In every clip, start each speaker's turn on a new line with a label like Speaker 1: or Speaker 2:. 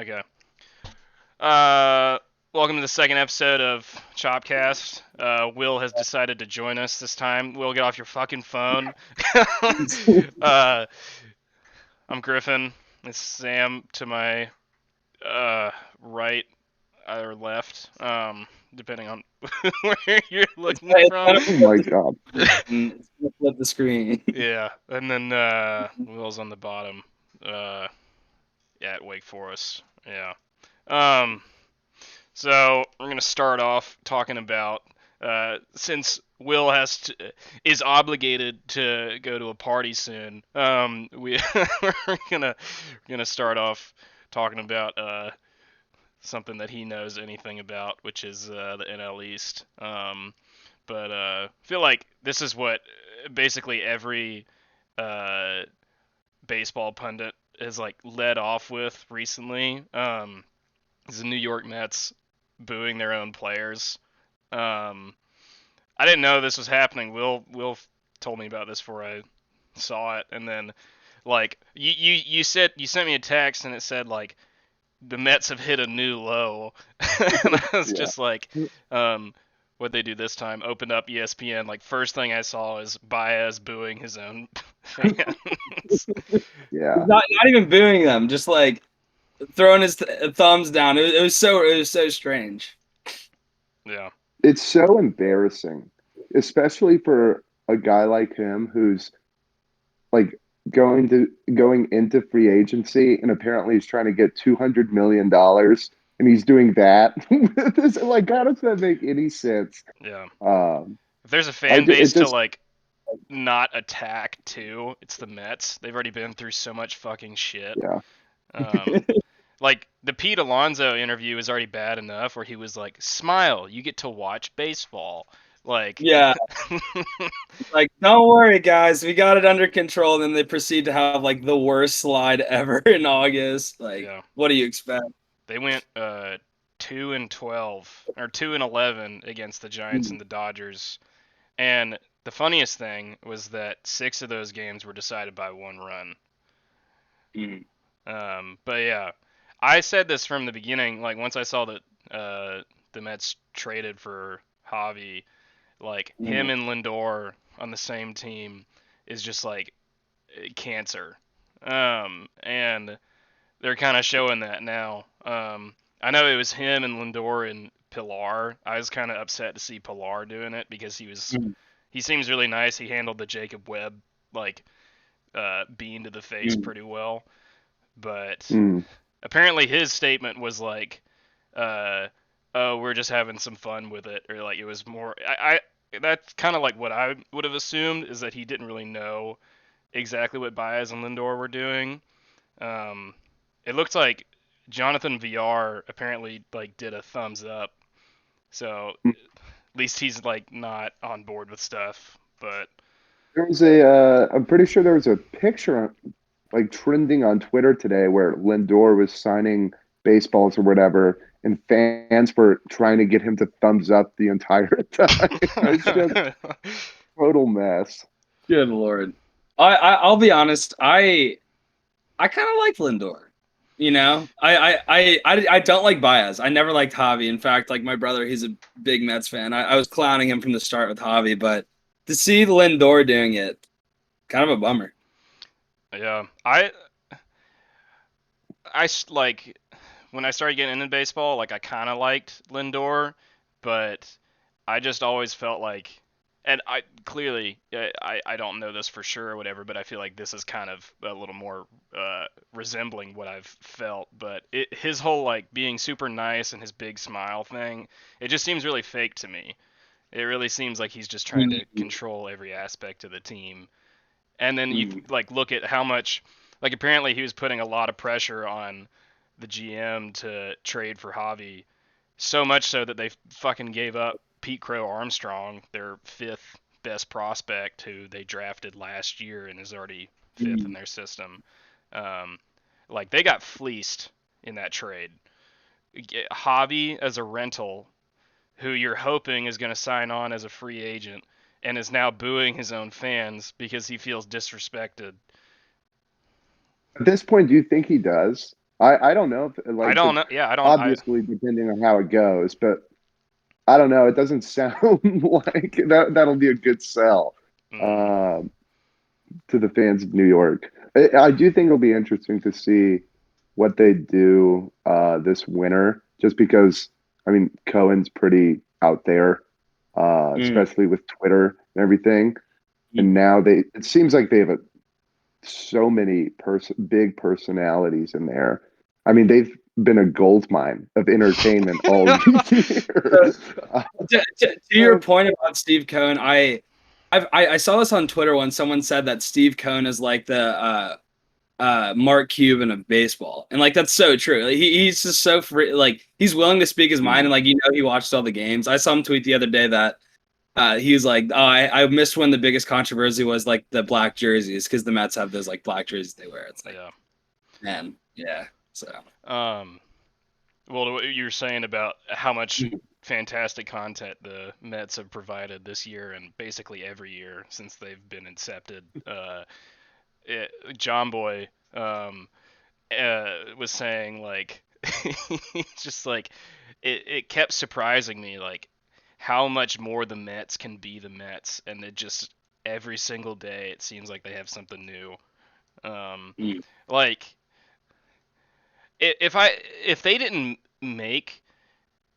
Speaker 1: Okay. Uh, Welcome to the second episode of Chopcast. Will has decided to join us this time. Will, get off your fucking phone. uh, I'm Griffin. It's Sam to my right or left, depending on where you're looking
Speaker 2: It's
Speaker 1: from.
Speaker 2: kind
Speaker 3: Oh my god.
Speaker 2: it's gonna flip the screen.
Speaker 1: Yeah, and then Will's on the bottom. Uh, yeah, at Wake Forest. Yeah. Um, So we're gonna start off talking about since Will is obligated to go to a party soon. We're gonna start off talking about something that he knows anything about, which is the NL East. But I feel like this is what basically every uh, baseball pundit has like led off with recently. Is the New York Mets booing their own players. Um, I didn't know this was happening. Will told me about this before I saw it, and then like you said you sent me a text and it said like the Mets have hit a new low, and I was
Speaker 3: Yeah.
Speaker 1: just like, what they do this time? Opened up ESPN. Like first thing I saw is Baez booing his own fans.
Speaker 3: Yeah.
Speaker 2: Not even booing them, just like throwing his thumbs down. It was so strange.
Speaker 1: Yeah.
Speaker 3: It's so embarrassing, especially for a guy like him who's like going into free agency and apparently he's trying to get $200 million and he's doing that. This, like, how does that make any sense?
Speaker 1: Yeah.
Speaker 3: Um,
Speaker 1: If there's a fan
Speaker 3: it
Speaker 1: base to
Speaker 3: just
Speaker 1: like not attack too, it's the Mets. They've already been through so much fucking shit.
Speaker 3: yeah.
Speaker 1: Um, like the Pete Alonso interview is already bad enough, where he was like, "Smile, you get to watch baseball." Like,
Speaker 2: Yeah, like don't worry, guys, we got it under control. And then they proceed to have like the worst slide ever in August. Like,
Speaker 1: yeah,
Speaker 2: what do you expect?
Speaker 1: they went 2-12 or 2-11 against the Giants and the Dodgers, and the funniest thing was that 6 of those games were decided by 1 run.
Speaker 2: Mm.
Speaker 1: But yeah, I said this from the beginning. Like once I saw that the Mets traded for Javi, like him
Speaker 2: Mm.
Speaker 1: and Lindor on the same team is just like cancer. And they're kind of showing that now. I know it was him and Lindor and Pilar. I was kind of upset to see Pilar doing it because
Speaker 2: Mm.
Speaker 1: he seems really nice. He handled the Jacob Webb like bean to the face
Speaker 2: Mm.
Speaker 1: pretty well, but
Speaker 3: Mm.
Speaker 1: apparently his statement was like, uh, "Oh, we're just having some fun with it," or like it was more. That's kind of like what I would have assumed is that he didn't really know exactly what Baez and Lindor were doing. Um, it looked like Jonathan VR apparently like did a thumbs up, so at least he's like not on board with stuff. But
Speaker 3: There was I'm pretty sure there was a picture like trending on Twitter today where Lindor was signing baseballs or whatever, and fans were trying to get him to thumbs up the entire time. It's just total mess.
Speaker 2: Good Lord. I'll be honest. I kind of like Lindor. I don't like Baez. I never liked Javi. In fact, like my brother, he's a big Mets fan. I was clowning him from the start with Javi, but to see Lindor doing it, kind of a bummer.
Speaker 1: yeah, like when I started getting into baseball, like I kind of liked Lindor, but I just always felt like, and I clearly I don't know this for sure or whatever, but I feel like this is kind of a little more resembling what I've felt. But his whole like being super nice and his big smile thing, it just seems really fake to me. It really seems like he's just trying to
Speaker 2: Mm.
Speaker 1: control every aspect of the team. And then you
Speaker 2: Mm.
Speaker 1: like look at how much, like apparently he was putting a lot of pressure on the GM to trade for Javi, so much so that they fucking gave up Pete Crow Armstrong, their fifth best prospect, who they drafted last year and is already fifth in
Speaker 2: Mm.
Speaker 1: their system. Um, like they got fleeced in that trade. Javi as a rental, who you're hoping is going to sign on as a free agent, and is now booing his own fans because he feels disrespected.
Speaker 3: At this point, do you think he does? I don't know if
Speaker 1: I
Speaker 3: like
Speaker 1: don't know. Yeah, I don't.
Speaker 3: obviously depending on how it goes, but I don't know. It doesn't sound like that'll be a good sell
Speaker 1: Mm,
Speaker 3: um, to the fans of New York. I do think it'll be interesting to see what they do this winter, just because I mean Cohen's pretty out there,
Speaker 2: Mm.
Speaker 3: especially with Twitter and everything.
Speaker 2: Mm.
Speaker 3: And now it seems like they have so many big personalities in there. I mean, they've been a gold mine of entertainment all year.
Speaker 2: So, to your point about Steve Cohen, I saw this on Twitter when someone said that Steve Cohen is like the Mark Cuban of baseball, and like that's so true. Like, he's just so free. Like he's willing to speak his mind, and like he watched all the games. I saw him tweet the other day that he was like, "Oh, I missed when the biggest controversy was like the black jerseys because the Mets have those like black jerseys they wear." It's like,
Speaker 1: yeah.
Speaker 2: man, yeah. So
Speaker 1: Well, what you were saying about how much fantastic content the Mets have provided this year and basically every year since they've been incepted. John Boy was saying like, just like it kept surprising me like how much more the Mets can be the Mets, and it just every single day it seems like they have something new. Um,
Speaker 2: mm,
Speaker 1: like if I if they didn't make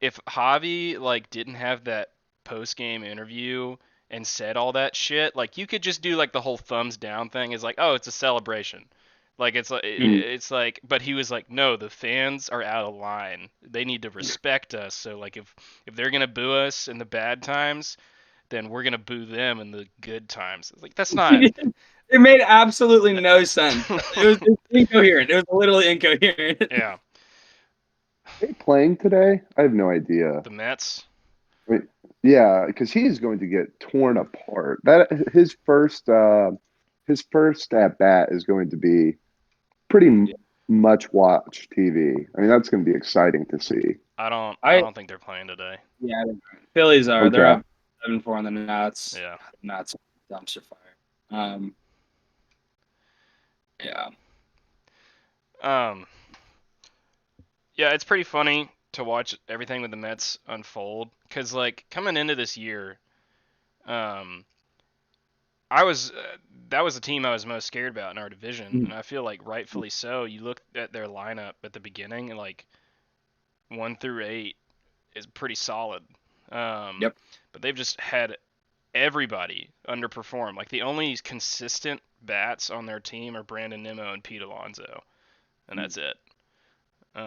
Speaker 1: if Javi like didn't have that post game interview and said all that shit, like you could just do like the whole thumbs down thing. Is like, oh, it's a celebration. Like
Speaker 2: mm.
Speaker 1: it's like, but he was like, no, the fans are out of line. They need to respect us. So like if they're gonna boo us in the bad times, then we're gonna boo them in the good times. It's like that's not.
Speaker 2: It made absolutely no sense. It was incoherent. It was literally incoherent.
Speaker 1: Yeah,
Speaker 3: Are they playing today? I have no idea.
Speaker 1: the Mets.
Speaker 3: I mean, yeah, because he's going to get torn apart. That his first at bat is going to be pretty much watch TV. I mean, that's going to be exciting to see.
Speaker 1: I
Speaker 2: I
Speaker 1: don't think they're playing today.
Speaker 2: Yeah, Phillies are. They're
Speaker 3: Okay.
Speaker 2: up 7-4 on the Nats.
Speaker 1: Yeah.
Speaker 2: Nats dumpster fire. Um, yeah.
Speaker 1: Um. Yeah, it's pretty funny to watch everything with the Mets unfold because like coming into this year, um, I was that was the team I was most scared about in our division, and I feel like rightfully so. You look at their lineup at the beginning, and like 1 through 8 is pretty solid. Um,
Speaker 2: Yep.
Speaker 1: but they've just had everybody underperform. Like the only consistent bats on their team are Brandon Nimmo and Pete Alonso, and that's it.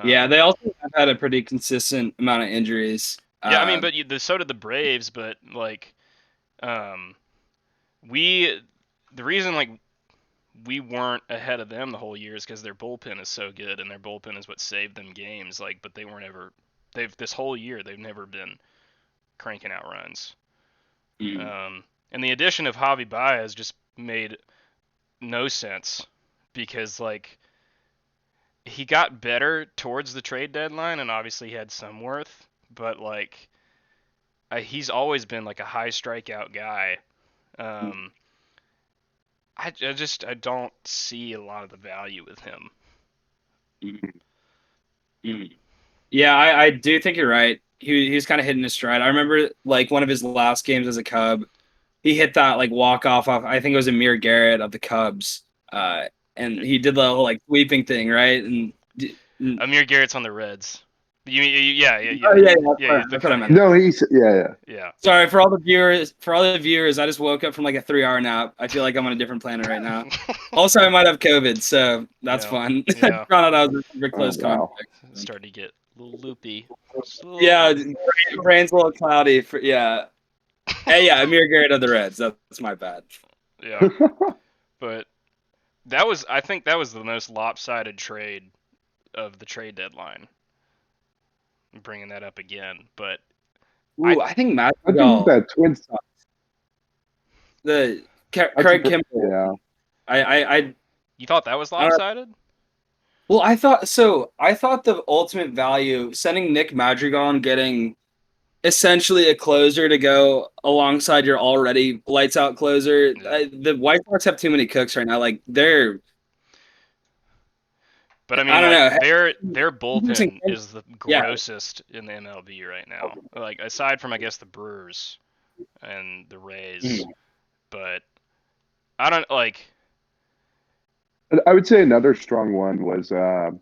Speaker 2: Yeah,
Speaker 1: Um,
Speaker 2: they also have had a pretty consistent amount of injuries.
Speaker 1: yeah, I mean, but so did the Braves. But like, um, we the reason like we weren't ahead of them the whole year is because their bullpen is so good, and their bullpen is what saved them games. Like, but they weren't ever. They've this whole year they've never been cranking out runs.
Speaker 2: Mm.
Speaker 1: And the addition of Javi Baez just made no sense because like he got better towards the trade deadline and obviously had some worth, but like he's always been like a high strikeout guy. Um, I don't see a lot of the value with him.
Speaker 2: Mm. Mm. Yeah, I do think you're right. He was kind of hitting his stride. I remember like one of his last games as a Cub, he hit that like walk off. I think it was Amir Garrett of the Cubs, and he did the whole like sweeping thing, right? And
Speaker 1: Amir Garrett's on the Reds. Yeah,
Speaker 2: oh yeah,
Speaker 1: yeah.
Speaker 2: that's what I meant.
Speaker 3: No, yeah.
Speaker 1: Yeah.
Speaker 2: Sorry for all the viewers. For all the viewers, I just woke up from like a 3-hour nap. I feel like I'm on a different planet right now. Also, I might have COVID, so that's
Speaker 1: Yeah,
Speaker 2: fun.
Speaker 1: yeah.
Speaker 2: I found out I was in super
Speaker 3: Oh,
Speaker 2: close
Speaker 3: wow.
Speaker 2: contact.
Speaker 1: Starting to get a little loopy.
Speaker 2: Yeah, brain's a little cloudy. Hey, yeah, Amir Garrett of the Reds. That's my bad.
Speaker 1: Yeah. But I think that was the most lopsided trade of the trade deadline. I'm bringing that up again, but
Speaker 2: Ooh, I think
Speaker 3: I think
Speaker 2: Madrigal,
Speaker 3: that Twins.
Speaker 2: the
Speaker 3: That's
Speaker 2: Craig Kimball.
Speaker 3: yeah.
Speaker 2: I
Speaker 1: you thought that was
Speaker 2: I don't
Speaker 1: lopsided?
Speaker 2: well, I thought so. I thought the ultimate value sending Nick Madrigal and getting essentially a closer to go alongside your already lights out closer.
Speaker 1: Yeah.
Speaker 2: The White Sox have too many cooks right now. Like they're
Speaker 1: But I mean,
Speaker 2: I don't
Speaker 1: like
Speaker 2: know.
Speaker 1: their bullpen is the
Speaker 2: Yeah.
Speaker 1: grossest in the MLB right now. Like aside from I guess the Brewers and the Rays, but I don't like.
Speaker 3: I would say another strong one was I'm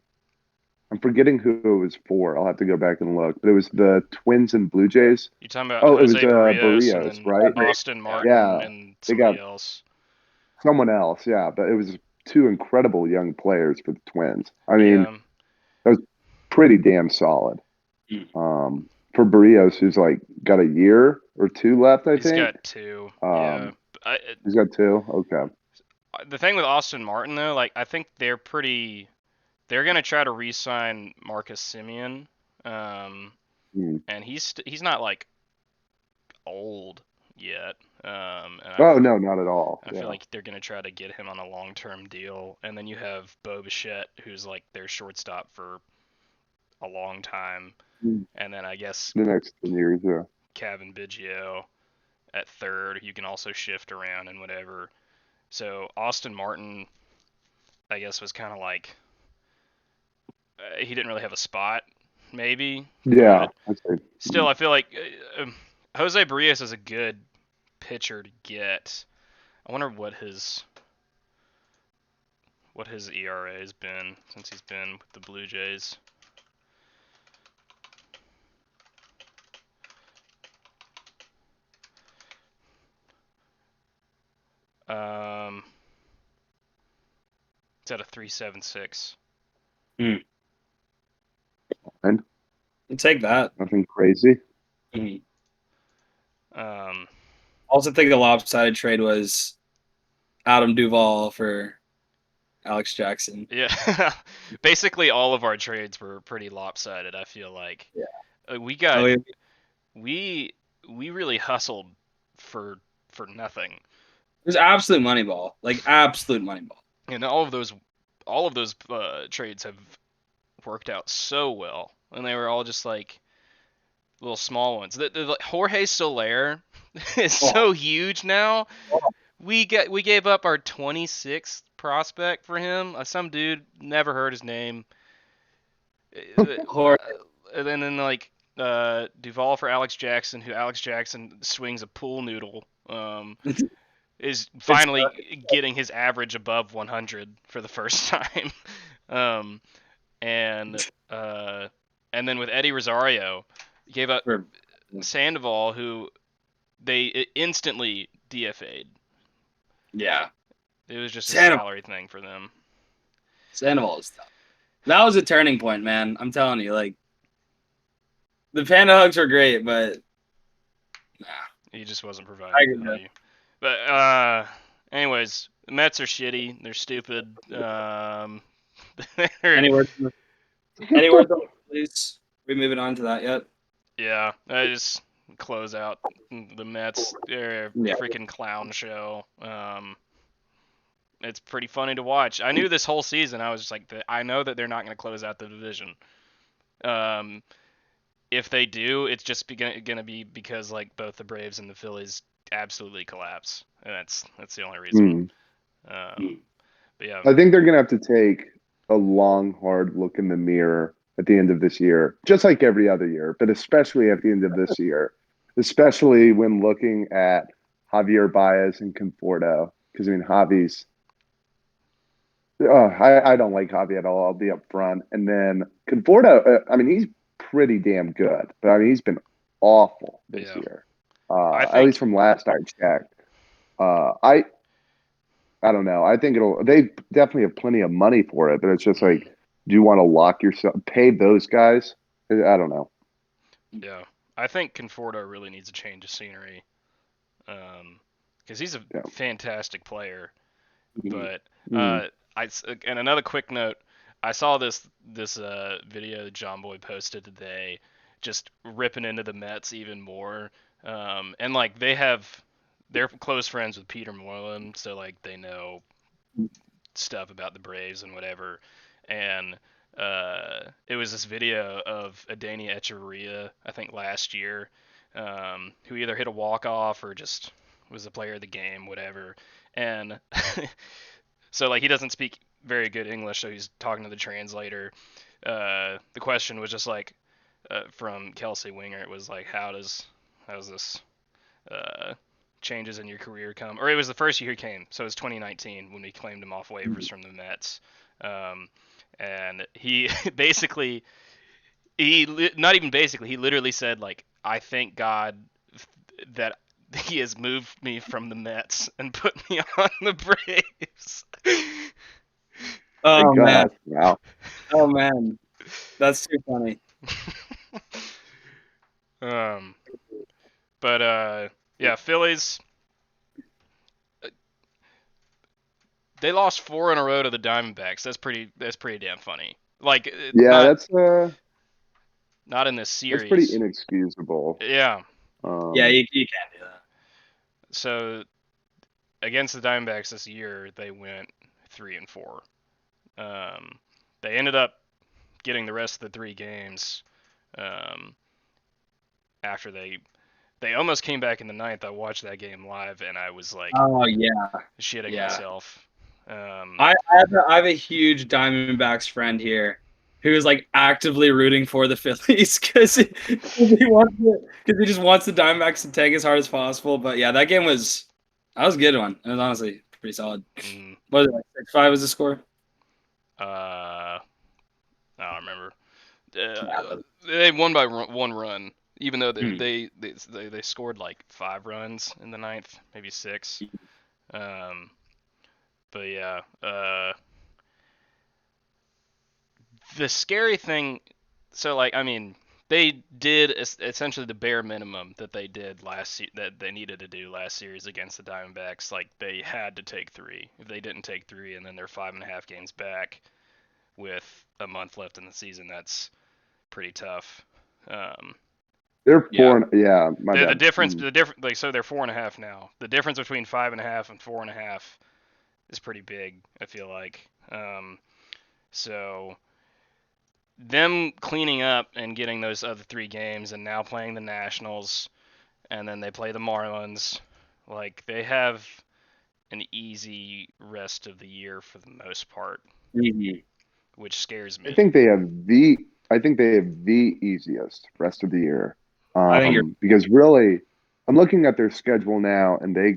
Speaker 3: forgetting who it was for. I'll have to go back and look, but it was the Twins and Blue Jays.
Speaker 1: You talking about
Speaker 3: Oh, it was
Speaker 1: Jose Barrios and
Speaker 3: Barrios,
Speaker 1: then
Speaker 3: right?
Speaker 1: Austin Martin
Speaker 3: Yeah,
Speaker 1: and
Speaker 3: they got
Speaker 1: somebody else.
Speaker 3: someone else. Yeah, but it was two incredible young players for the Twins. I mean,
Speaker 1: Yeah,
Speaker 3: that was pretty damn solid. For Barrios, who's like got a year or two left, I
Speaker 1: he's
Speaker 3: think.
Speaker 1: got two. Yeah,
Speaker 3: Um, he's got two. Okay.
Speaker 1: the thing with Austin Martin though, like I think they're pretty. They're gonna try to re-sign Marcus Simeon, and he's not like old yet. And
Speaker 3: Oh no, not at all.
Speaker 1: I
Speaker 3: Yeah.
Speaker 1: feel like they're gonna try to get him on a long-term deal. And then you have Bo Bichette, who's like their shortstop for a long time. And then I guess
Speaker 3: The next 10 years, yeah.
Speaker 1: Kevin Biggio at third. You can also shift around and whatever. So Austin Martin, I guess, was kind of like he didn't really have a spot, maybe.
Speaker 3: Yeah,
Speaker 1: But
Speaker 3: I'd say.
Speaker 1: still, I feel like Jose Barrios is a good pitcher to get. I wonder what his ERA has been since he's been with the Blue Jays. It's at a 3.76.
Speaker 3: And
Speaker 2: You take that.
Speaker 3: nothing crazy.
Speaker 2: Also think the lopsided trade was Adam Duvall for Alex Jackson.
Speaker 1: Yeah, basically all of our trades were pretty lopsided. I feel like we got we really hustled for nothing.
Speaker 2: It was absolute moneyball, like absolute moneyball.
Speaker 1: And all of those trades have worked out so well, and they were all just like little small ones. The Jorge Soler is so huge now. We gave up our 26th prospect for him. Some dude, never heard his name. And then like Duvall for Alex Jackson, who Alex Jackson swings a pool noodle. Is finally getting his average above 100 for the first time. And then with Eddie Rosario, gave up Sandoval, who they instantly DFA'd.
Speaker 2: Yeah.
Speaker 1: It was just a salary thing for them.
Speaker 2: Sandoval is tough. That was a turning point, man. I'm telling you, like the Panda Hugs are great, but
Speaker 1: he just wasn't providing value. But anyways, the Mets are shitty. They're stupid.
Speaker 2: Anywhere, please. Are we moving on to that yet?
Speaker 1: Yeah, I just close out the Mets. They're a freaking clown show. It's pretty funny to watch. I knew this whole season. I was just like, I know that they're not going to close out the division. If they do, it's just going to be because like both the Braves and the Phillies absolutely collapse, and that's the only reason. But yeah,
Speaker 3: I think they're gonna have to take a long, hard look in the mirror at the end of this year, just like every other year, but especially at the end of this year, especially when looking at Javier Baez and Conforto, because I mean Javi's. I don't like Javi at all. I'll be up front, and then Conforto. I mean, he's pretty damn good, but I mean, he's been awful this year. At least from last I checked. I don't know. I think they definitely have plenty of money for it, but it's just like, do you want to lock yourself, pay those guys? I don't know.
Speaker 1: Yeah, I think Conforto really needs a change of scenery, because he's a fantastic player. But and another quick note, I saw this video that John Boy posted today, just ripping into the Mets even more, and like they're close friends with Peter Moylan, so like they know stuff about the Braves and whatever. And it was this video of Adeiny Echeverria, I think last year, who either hit a walk-off or just was the player of the game, whatever. And so like he doesn't speak very good English, so he's talking to the translator. The question was just like from Kelsey Winger. It was like, how's this changes in your career come? Or it was the first year he came, so it was 2019 when we claimed him off waivers from the Mets. And he basically, he literally said like, I thank God that he has moved me from the Mets and put me on the Braves.
Speaker 2: Oh
Speaker 3: Thank
Speaker 2: man.
Speaker 3: God. Wow.
Speaker 2: Oh man. That's too funny.
Speaker 1: But yeah, Phillies. They lost 4 in a row to the Diamondbacks. That's pretty damn funny. Like,
Speaker 3: Yeah,
Speaker 1: not in this
Speaker 3: that's pretty
Speaker 1: series.
Speaker 3: inexcusable.
Speaker 1: Yeah.
Speaker 2: Yeah, you can't do that.
Speaker 1: So against the Diamondbacks this year, they went 3-4. They ended up getting the rest of the 3 games after they almost came back in the ninth. I watched that game live and I was like,
Speaker 2: oh yeah,
Speaker 1: shitting myself.
Speaker 2: I have a huge Diamondbacks friend here who's like actively rooting for the Phillies because he just wants the Diamondbacks to tank as hard as possible. But yeah, that was a good one. It was honestly pretty solid. What was it, like 6-5 was the score?
Speaker 1: I don't remember. They won by 1 run, even though they scored like 5 runs in the ninth, maybe 6. But yeah, the scary thing. So like, I mean, they did essentially the bare minimum that they did that they needed to do last series against the Diamondbacks. Like, they had to take 3. If they didn't take 3, and then they're 5.5 games back with a month left in the season, that's pretty tough.
Speaker 3: They're 4.
Speaker 2: Yeah.
Speaker 3: My bad.
Speaker 1: The difference, like, so they're 4.5 now. The difference between 5.5 and 4.5 is pretty big, I feel like. So them cleaning up and getting those other 3 games, and now playing the Nationals, and then they play the Marlins, like, they have an easy rest of the year for the most part, which scares me.
Speaker 3: I think they have the easiest rest of the year. Because really, I'm looking at their schedule now, and they're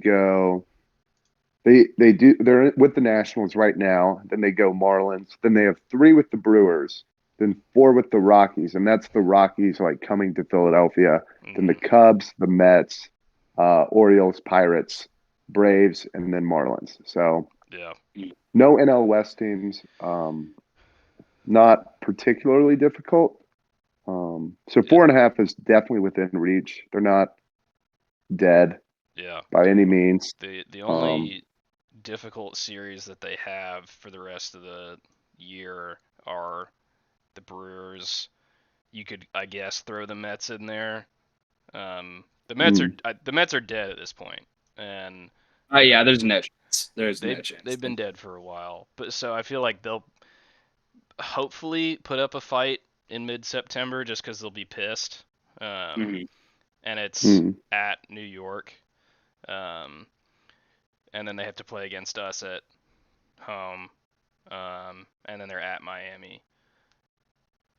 Speaker 3: with the Nationals right now. Then they go Marlins. Then they have 3 with the Brewers. Then 4 with the Rockies, and that's the Rockies like coming to Philadelphia. Then the Cubs, the Mets, Orioles, Pirates, Braves, and then Marlins. So
Speaker 1: Yeah.
Speaker 3: no NL West teams. Not particularly difficult. So 4.5 is definitely within reach. They're not dead.
Speaker 1: Yeah.
Speaker 3: By any means.
Speaker 1: The only difficult series that they have for the rest of the year are the Brewers. You could, I guess, throw the Mets in there. The Mets are dead at this point, and
Speaker 2: yeah, there's no chance. No chance.
Speaker 1: They've been dead for a while, but so I feel like they'll hopefully put up a fight in mid-September, just because they'll be pissed. And it's at New York, and then they have to play against us at home, and then they're at Miami.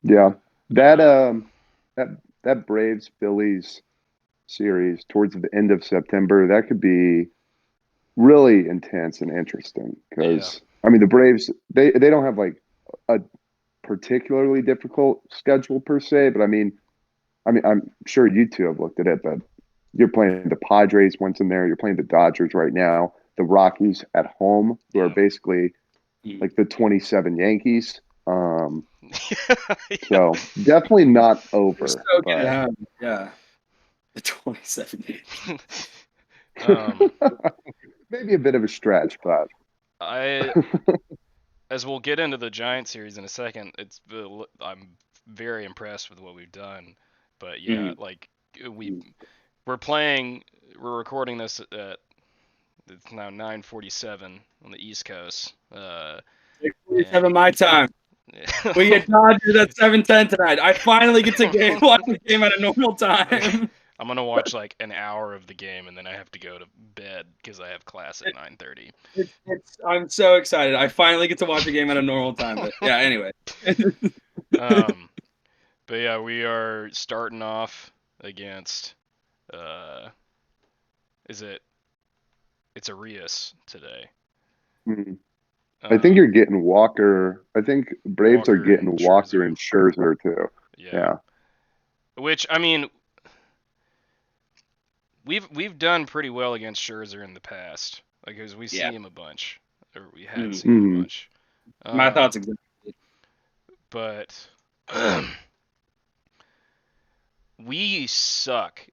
Speaker 3: Yeah, that Braves Phillies series towards the end of September, that could be really intense and interesting because I mean the Braves they don't have like a particularly difficult schedule per se, but I mean I'm sure you two have looked at it, but you're playing the Padres once in there, you're playing the Dodgers right now, the Rockies at home, who are basically like the 27 Yankees. So definitely not over.
Speaker 2: Yeah. The 27
Speaker 3: maybe a bit of a stretch, but
Speaker 1: as we'll get into the Giant series in a second, I'm very impressed with what we've done. But yeah, like we're recording this at, it's now 9:47 on the East Coast.
Speaker 2: 6:47 my time. We get Dodgers at 7:10 tonight. I finally get to watch the game at a normal time.
Speaker 1: I'm gonna watch like an hour of the game, and then I have to go to bed because I have class at 9:30.
Speaker 2: I'm so excited. I finally get to watch a game at a normal time. But yeah, anyway.
Speaker 1: But yeah, we are starting off against. Is it? It's Arias today.
Speaker 3: Mhm. I think you're getting Walker. I think Braves are
Speaker 1: Walker
Speaker 3: getting
Speaker 1: and
Speaker 3: Walker
Speaker 1: Scherzer.
Speaker 3: and Scherzer too.
Speaker 1: Yeah. Which I mean, we've done pretty well against Scherzer in the past, like because we see him a bunch, or we had seen him a bunch.
Speaker 2: My thoughts exactly.
Speaker 1: But we suck.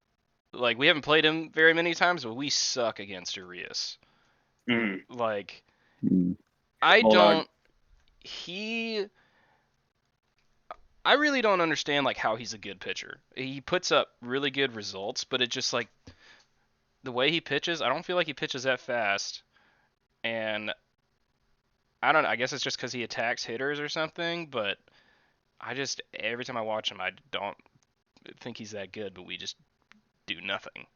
Speaker 1: Like we haven't played him very many times, but we suck against Arias. Like I don't. He. I really don't understand like how he's a good pitcher. He puts up really good results, but it just like the way he pitches, I don't feel like he pitches that fast. And I don't know, I guess it's just because he attacks hitters or something, but I just, every time I watch him, I don't think he's that good, but we just do nothing.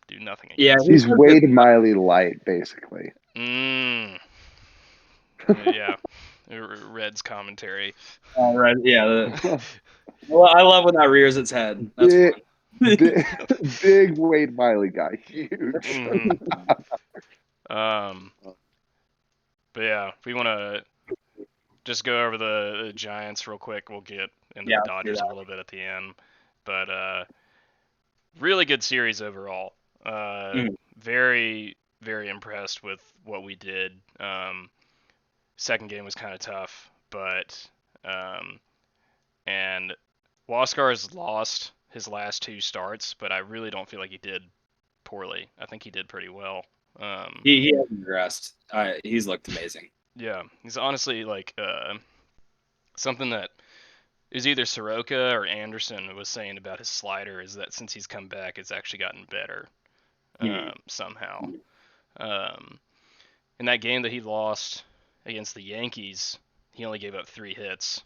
Speaker 1: Do nothing against
Speaker 3: him. He's Wade Miley light, basically.
Speaker 1: Yeah. Red's commentary.
Speaker 2: All right, yeah. Well, I love when that rears its head. That's
Speaker 3: big Wade Miley guy, huge.
Speaker 1: But yeah, if we want to just go over the Giants real quick, we'll get into the Dodgers a little bit at the end. But really good series overall. Very, very impressed with what we did. Second game was kind of tough, but and Huascar has lost his last two starts, but I really don't feel like he did poorly. I think he did pretty well.
Speaker 2: He hasn't regressed. He's looked amazing.
Speaker 1: Yeah, he's honestly like something that is either Soroka or Anderson was saying about his slider is that since he's come back, it's actually gotten better somehow. In that game that he lost against the Yankees, he only gave up 3 hits,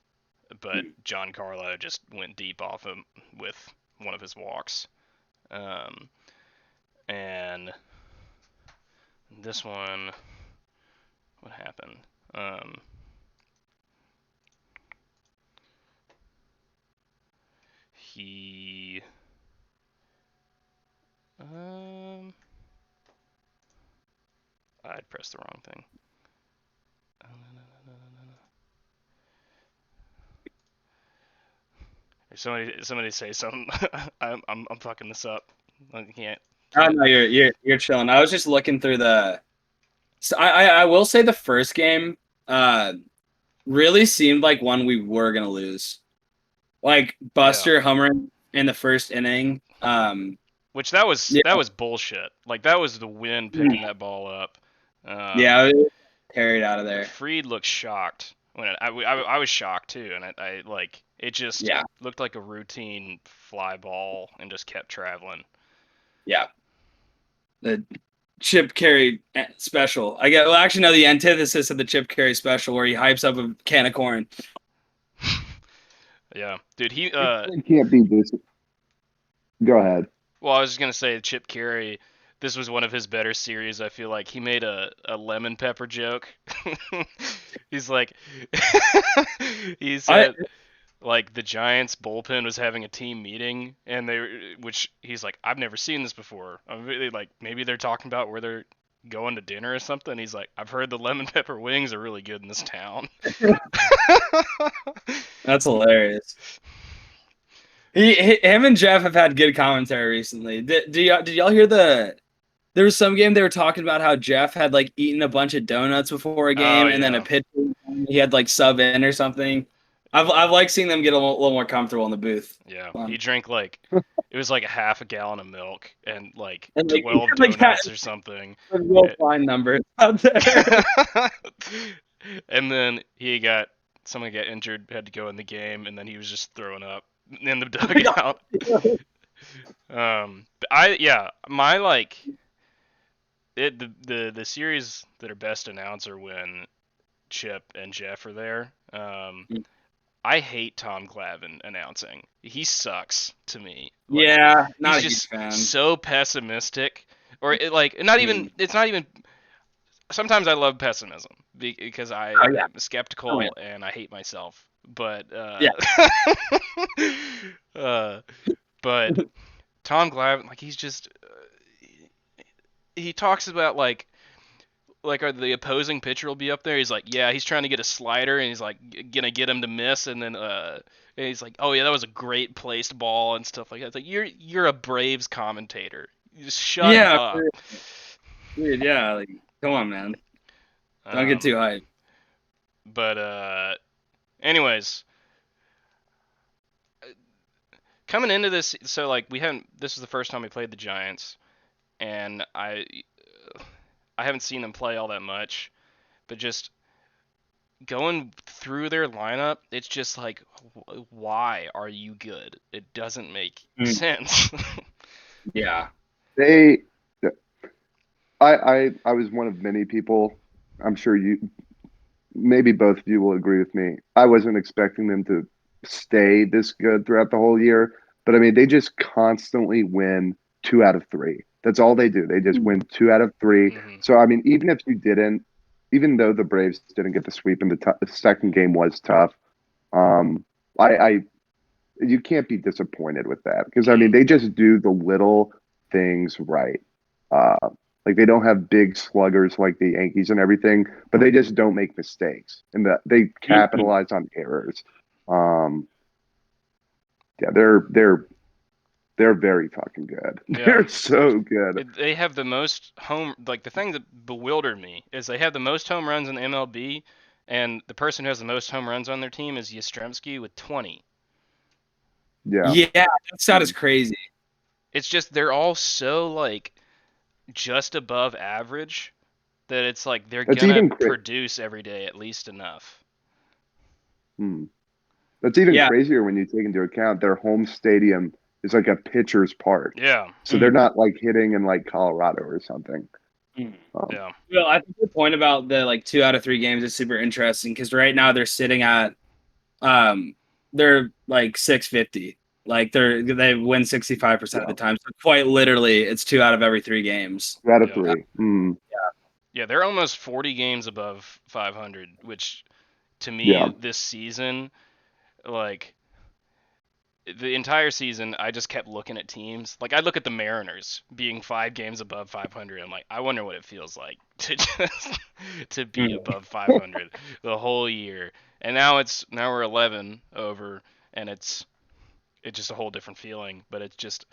Speaker 1: but Giancarlo just went deep off him with one of his walks. And this one, what happened? He I'd pressed the wrong thing. Somebody say something. I'm fucking this up. I can't.
Speaker 2: Oh no, you're chilling. I was just looking through the. So I will say the first game really seemed like one we were gonna lose. Like Buster homering in the first inning.
Speaker 1: Which that was bullshit. Like that was the wind picking that ball up.
Speaker 2: It carried out of there.
Speaker 1: Fried looked shocked when I was shocked too, and I like it just looked like a routine fly ball and just kept traveling.
Speaker 2: Yeah. The Chip Carey special. Actually no, the antithesis of the Chip Carey special where he hypes up a can of corn.
Speaker 1: Yeah, dude, he
Speaker 3: can't be this. Go ahead.
Speaker 1: Well, I was just gonna say Chip Carey. This was one of his better series. I feel like he made a lemon pepper joke. He's like, he said like the Giants bullpen was having a team meeting, and which he's like, I've never seen this before. I'm really like, maybe they're talking about where they're going to dinner or something. He's like, I've heard the lemon pepper wings are really good in this town.
Speaker 2: That's hilarious. Him and Jeff have had good commentary recently. Did y'all hear there was some game they were talking about how Jeff had like eaten a bunch of donuts before a game and then a pitcher he had like sub in or something. I've liked seeing them get a little more comfortable in the booth.
Speaker 1: Yeah, he drank like it was like a half a gallon of milk and like 12 donuts or something.
Speaker 2: Real fine numbers out there.
Speaker 1: And then someone got injured, had to go in the game, and then he was just throwing up in the dugout. My like the series that are best announced are when Chip and Jeff are there. I hate Tom Glavine announcing. He sucks to me.
Speaker 2: Yeah, not
Speaker 1: He's
Speaker 2: a huge
Speaker 1: just
Speaker 2: fan.
Speaker 1: so pessimistic, or not even. It's not even. Sometimes I love pessimism because I
Speaker 2: Oh, yeah.
Speaker 1: am skeptical and I hate myself. But
Speaker 2: Yeah.
Speaker 1: but Tom Glavine, he's just he talks about the opposing pitcher will be up there. He's like, yeah, he's trying to get a slider, and he's like gonna get him to miss, and then and he's like, oh yeah, that was a great placed ball and stuff like that. It's like you're a Braves commentator. You just shut up.
Speaker 2: Dude, yeah, like, come on, man. Don't get too hyped.
Speaker 1: But anyways, coming into this, so we haven't. This is the first time we played the Giants, and I haven't seen them play all that much, but just going through their lineup, it's just like, why are you good? It doesn't make sense.
Speaker 2: Yeah.
Speaker 3: I was one of many people. I'm sure maybe both of you will agree with me. I wasn't expecting them to stay this good throughout the whole year, but I mean, they just constantly win 2 out of 3. That's all they do. They just win 2 out of 3.
Speaker 1: Mhm.
Speaker 3: So I mean, even though the Braves didn't get the sweep and the second game was tough, um, I you can't be disappointed with that because I mean, they just do the little things right. Uh, like they don't have big sluggers like the Yankees and everything, but they just don't make mistakes and they capitalize on errors. Um, yeah, they're very fucking good.
Speaker 1: Yeah.
Speaker 3: They're so good.
Speaker 1: They have the most the thing that bewildered me is they have the most home runs in the MLB, and the person who has the most home runs on their team is Yastrzemski with 20.
Speaker 3: Yeah.
Speaker 2: Yeah, that stat is crazy.
Speaker 1: It's just they're all so just above average that it's like they're
Speaker 3: That's
Speaker 1: gonna
Speaker 3: even
Speaker 1: produce every day at least enough.
Speaker 3: That's even
Speaker 2: Yeah.
Speaker 3: crazier when you take into account their home stadium is like a pitcher's park.
Speaker 1: Yeah.
Speaker 3: So they're not hitting in Colorado or something.
Speaker 1: Yeah.
Speaker 2: Well, I think the point about the 2 out of 3 games is super interesting because right now they're sitting at they're 650. They win 65% of the time. So quite literally, it's 2 out of every 3 games.
Speaker 3: 2 out of 3.
Speaker 1: Yeah, they're almost 40 games above 500, which to me this season, the entire season, I just kept looking at teams. I look at the Mariners being 5 games above 500. I'm like, I wonder what it feels like to be above 500 the whole year. And now we're 11 over, and it's just a whole different feeling. But it's just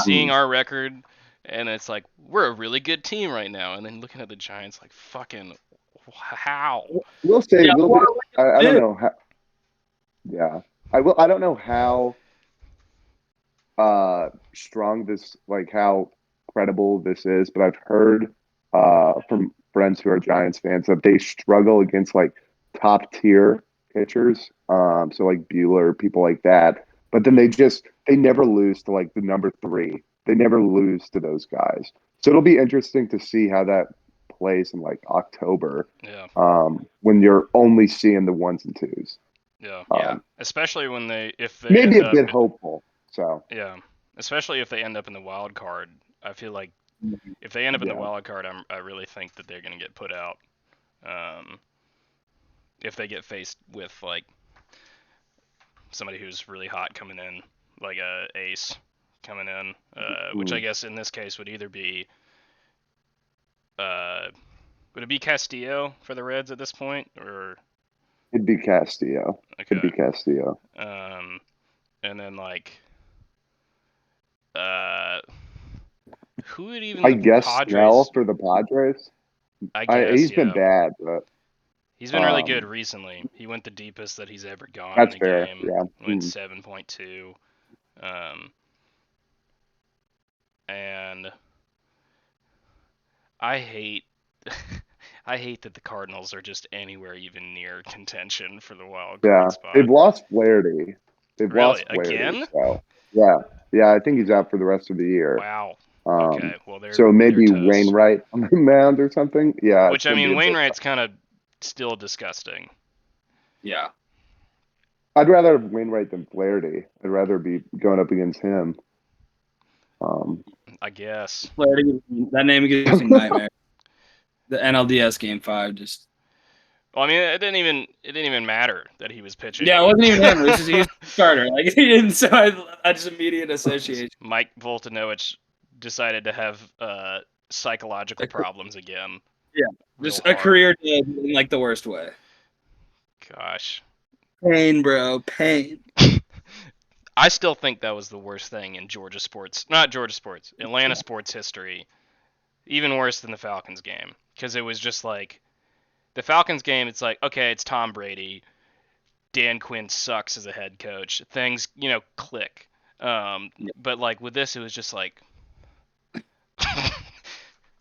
Speaker 1: seeing our record, and it's like we're a really good team right now. And then looking at the Giants, fucking how?
Speaker 3: We'll say I don't know how. Yeah, I don't know how strong this how credible this is, but I've heard from friends who are Giants fans that they struggle against top tier pitchers, so Bueller, people like that. But then they never lose to the number 3. They never lose to those guys. So it'll be interesting to see how that plays in October.
Speaker 1: Yeah.
Speaker 3: When you're only seeing the 1s and 2s.
Speaker 1: Yeah. Especially if they
Speaker 3: maybe
Speaker 1: end
Speaker 3: a
Speaker 1: up,
Speaker 3: bit hopeful. So
Speaker 1: yeah. Especially if they end up in the wild card. I feel like if they end up in the wild card, I really think that they're gonna get put out. If they get faced with somebody who's really hot coming in, like a ace coming in, which I guess in this case would either be would it be Castillo for the Reds at this point, or
Speaker 3: it'd be Castillo.
Speaker 1: okay.
Speaker 3: It'd be Castillo.
Speaker 1: And then who would even
Speaker 3: I
Speaker 1: the
Speaker 3: guess
Speaker 1: Padres?
Speaker 3: Snell for the Padres.
Speaker 1: I guess
Speaker 3: he's been bad, but
Speaker 1: he's been really good recently. He went the deepest that he's ever gone
Speaker 3: that's
Speaker 1: in a
Speaker 3: fair.
Speaker 1: game.
Speaker 3: Yeah,
Speaker 1: Went 7.2. And I hate I hate that the Cardinals are just anywhere even near contention for the wild card spot.
Speaker 3: They've lost Flaherty.
Speaker 1: Really? Again?
Speaker 3: So I think he's out for the rest of the year.
Speaker 1: Wow. Okay, well
Speaker 3: so maybe
Speaker 1: they're toast.
Speaker 3: Wainwright on the mound or something. Yeah,
Speaker 1: which I mean Wainwright's kind of still disgusting.
Speaker 2: Yeah.
Speaker 3: I'd rather have Wainwright than Flaherty. I'd rather be going up against him.
Speaker 1: I guess.
Speaker 2: Flaherty, that name gives me nightmare. The NLDS Game 5 just.
Speaker 1: Well, I mean, it didn't even matter that he was pitching.
Speaker 2: Yeah, it wasn't even him. It was just he was the starter. Like he didn't. So I just immediate association.
Speaker 1: Mike Volkanovich decided to have psychological problems again.
Speaker 2: Yeah,
Speaker 1: Real
Speaker 2: just a
Speaker 1: hard.
Speaker 2: career dead in like the worst way.
Speaker 1: Gosh.
Speaker 2: Pain, bro, pain.
Speaker 1: I still think that was the worst thing in Atlanta sports history. Even worse than the Falcons game. Because it was just like, the Falcons game, it's like, okay, it's Tom Brady. Dan Quinn sucks as a head coach. Things, click. But like with this, it was just like,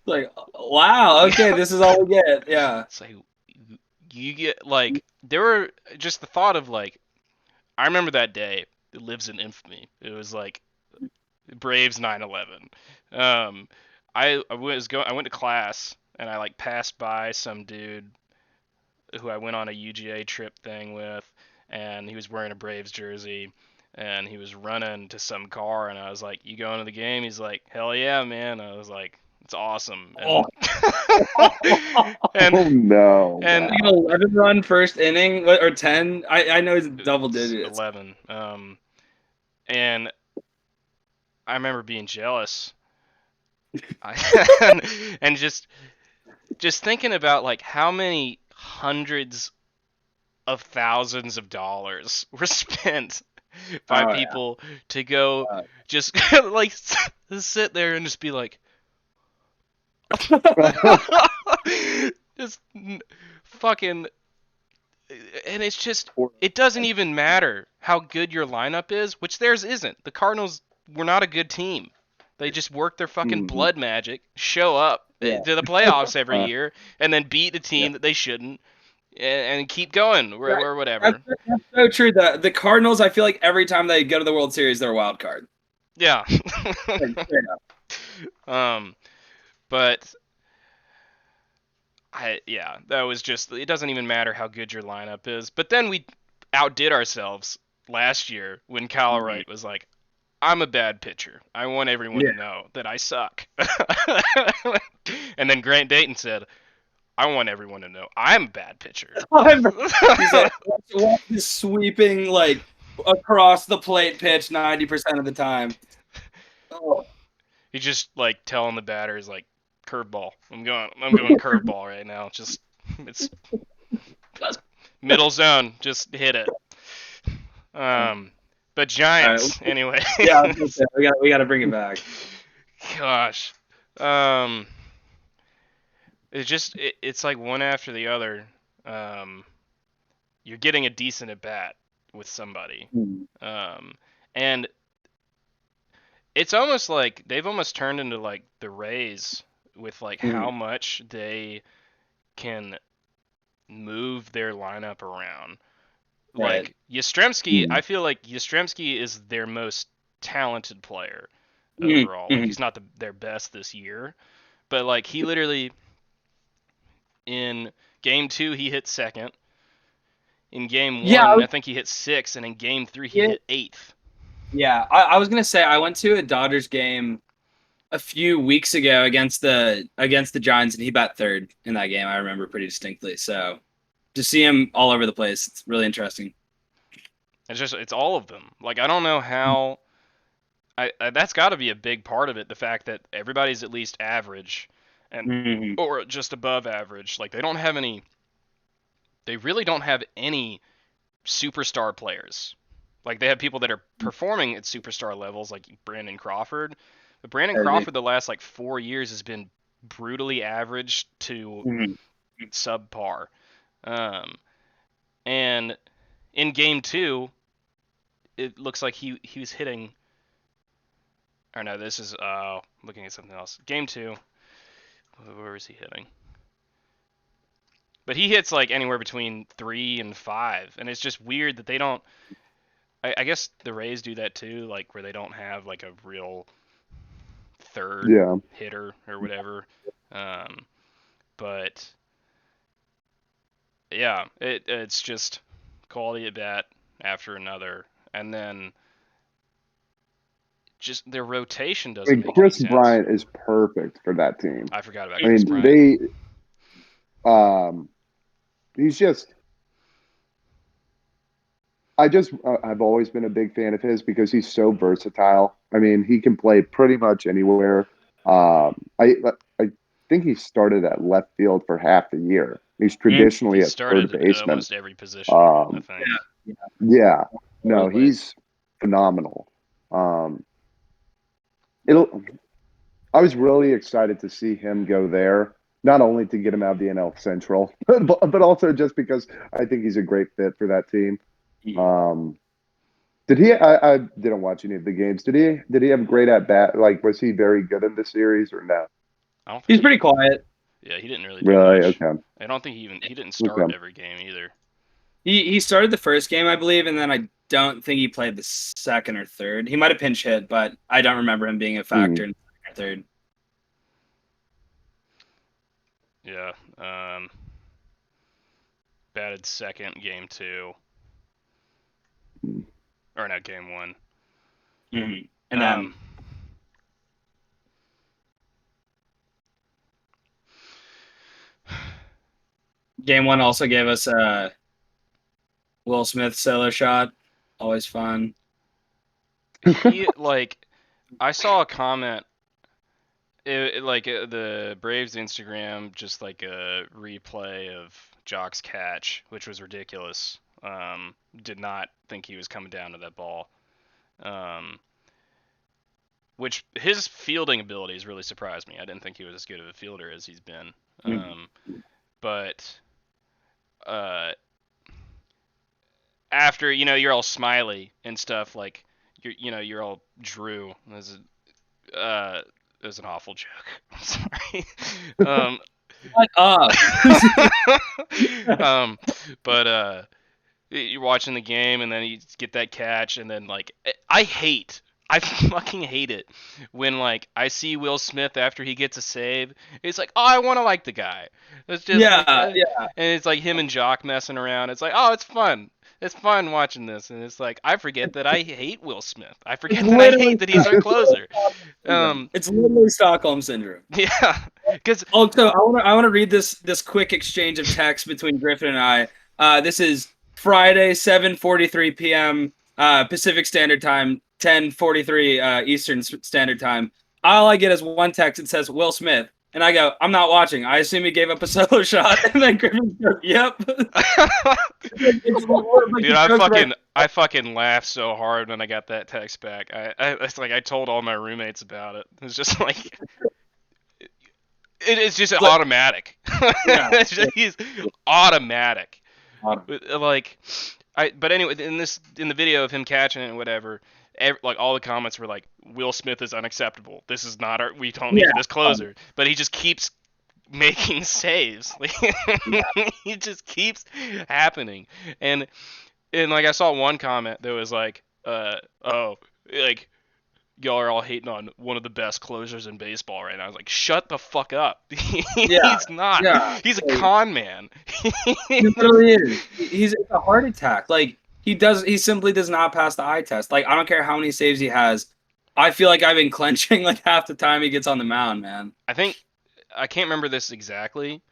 Speaker 2: Like, wow, okay, this is all we get. Yeah.
Speaker 1: it's like, you get, like, there were just the thought of, like, I remember that day. It lives in infamy. It was like Braves 9/11. I went to class and I like passed by some dude who I went on a UGA trip thing with, and he was wearing a Braves jersey, and he was running to some car, and I was like, "You going to the game?" He's like, "Hell yeah, man!" I was like, "It's awesome." And,
Speaker 3: Oh no!
Speaker 1: and
Speaker 2: Like an 11 run first inning or 10. I know he's double digits.
Speaker 1: 11. And I remember being jealous. And just thinking about like how many hundreds of thousands of dollars were spent by people to go just like sit there and just be like just fucking, and it's just, it doesn't even matter how good your lineup is, which theirs isn't. The Cardinals were not a good team. They just work their fucking blood magic, show up to the playoffs every year, and then beat the team that they shouldn't, and keep going or whatever.
Speaker 2: That's so true. The Cardinals, I feel like every time they go to the World Series, they're a wild card.
Speaker 1: Yeah.
Speaker 2: Like, straight up.
Speaker 1: But that was just, it doesn't even matter how good your lineup is. But then we outdid ourselves last year when Kyle Wright was like, I'm a bad pitcher. I want everyone to know that I suck. And then Grant Dayton said, I want everyone to know I'm a bad pitcher.
Speaker 2: He's like, he's sweeping like across the plate pitch 90% of the time. Oh.
Speaker 1: He's just like telling the batters like, curveball. I'm going curveball right now. It's middle zone. Just hit it. But Giants anyway.
Speaker 2: Yeah, we got to bring it back.
Speaker 1: Gosh. It's like one after the other. You're getting a decent at bat with somebody. And it's almost like they've almost turned into like the Rays with like how much they can move their lineup around.
Speaker 2: Right.
Speaker 1: Like Yastrzemski, I feel like Yastrzemski is their most talented player overall. Like, he's not their best this year, but like he literally in game 2 he hit second. In game 1, I think he hit 6th, and in game 3 he hit 8th.
Speaker 2: Yeah, I was gonna say I went to a Dodgers game a few weeks ago against the Giants, and he bat third in that game. I remember pretty distinctly. So to see him all over the place, it's really interesting.
Speaker 1: It's all of them. Like, I don't know how. That's got to be a big part of it. The fact that everybody's at least average, and or just above average. Like, they don't have any. They really don't have any superstar players. Like, they have people that are performing at superstar levels, like Brandon Crawford. But Brandon Crawford, the last like 4 years, has been brutally average to subpar. And in game 2, it looks like he was hitting. Or no, this is looking at something else. Game 2, where is he hitting? But he hits like anywhere between 3 and 5, and it's just weird that they don't. I guess the Rays do that too, like where they don't have like a real third hitter or whatever. But yeah, it's just quality at bat, after another, and then just their rotation
Speaker 3: I
Speaker 1: doesn't
Speaker 3: mean,
Speaker 1: make any
Speaker 3: Chris
Speaker 1: sense.
Speaker 3: Bryant is perfect for that team.
Speaker 1: I forgot about
Speaker 3: I
Speaker 1: Chris
Speaker 3: mean,
Speaker 1: Bryant.
Speaker 3: he's just. I've always been a big fan of his because he's so versatile. I mean, he can play pretty much anywhere. I think he started at left field for half the year. He's traditionally
Speaker 1: He
Speaker 3: a third
Speaker 1: started at
Speaker 3: baseman.
Speaker 1: almost every position, I think.
Speaker 2: Yeah.
Speaker 3: Yeah, no,
Speaker 2: Totally.
Speaker 3: he's phenomenal. Um, it'll. I was really excited to see him go there, not only to get him out of the NL Central, but also just because I think he's a great fit for that team. Um, Did he? I didn't watch any of the games. Did he? Did he have great at bat? Like, was he very good in the series or no?
Speaker 1: I don't think
Speaker 2: He's pretty quiet.
Speaker 1: Yeah, he didn't really do
Speaker 3: Really?
Speaker 1: much.
Speaker 3: Okay.
Speaker 1: I don't think he didn't start
Speaker 3: Okay.
Speaker 1: every game either.
Speaker 2: He started the first game, I believe, and then I don't think he played the second or third. He might have pinch hit, but I don't remember him being a factor in the second or third.
Speaker 1: Yeah. Batted second game 2. Or not game 1.
Speaker 2: Mm-hmm. And then game 1 also gave us a Will Smith solo shot. Always fun.
Speaker 1: He I saw a comment. The Braves Instagram, just like a replay of Jock's catch, which was ridiculous. Did not think he was coming down to that ball. Which his fielding abilities really surprised me. I didn't think he was as good of a fielder as he's been. But after you're all smiley and stuff, like you're all Drew. It was an awful joke. I'm sorry.
Speaker 2: Shut up.
Speaker 1: But you're watching the game and then you get that catch and then I fucking hate it when I see Will Smith after he gets a save. It's like, oh, I want to like the guy. It's just
Speaker 2: yeah.
Speaker 1: and it's like him and Jock messing around. It's like, oh, it's fun. It's fun watching this, and it's like I forget that I hate Will Smith. I forget that I hate that he's our closer.
Speaker 2: It's literally Stockholm syndrome.
Speaker 1: Yeah, because
Speaker 2: also I want to read this quick exchange of text between Griffin and I. This is Friday, 7:43 p.m. Pacific Standard Time, 10:43 Eastern Standard Time. All I get is one text. It says Will Smith, and I go, I'm not watching. I assume he gave up a solo shot, and then Griffin goes, yep.
Speaker 1: Dude, I fucking laughed so hard when I got that text back. It's like I told all my roommates about it. It's just like it's just automatic.
Speaker 2: Yeah.
Speaker 1: He's automatic. But anyway, in the video of him catching it and whatever, all the comments were like, Will Smith is unacceptable. This is not we don't need this closer. But he just keeps making saves. He just keeps happening. And I saw one comment that was like, y'all are all hating on one of the best closers in baseball right now. I was like, shut the fuck up. He's not. Yeah. He's a con man.
Speaker 2: He literally is. He's a heart attack. He simply does not pass the eye test. I don't care how many saves he has. I feel like I've been clenching half the time he gets on the mound, man.
Speaker 1: I can't remember this exactly,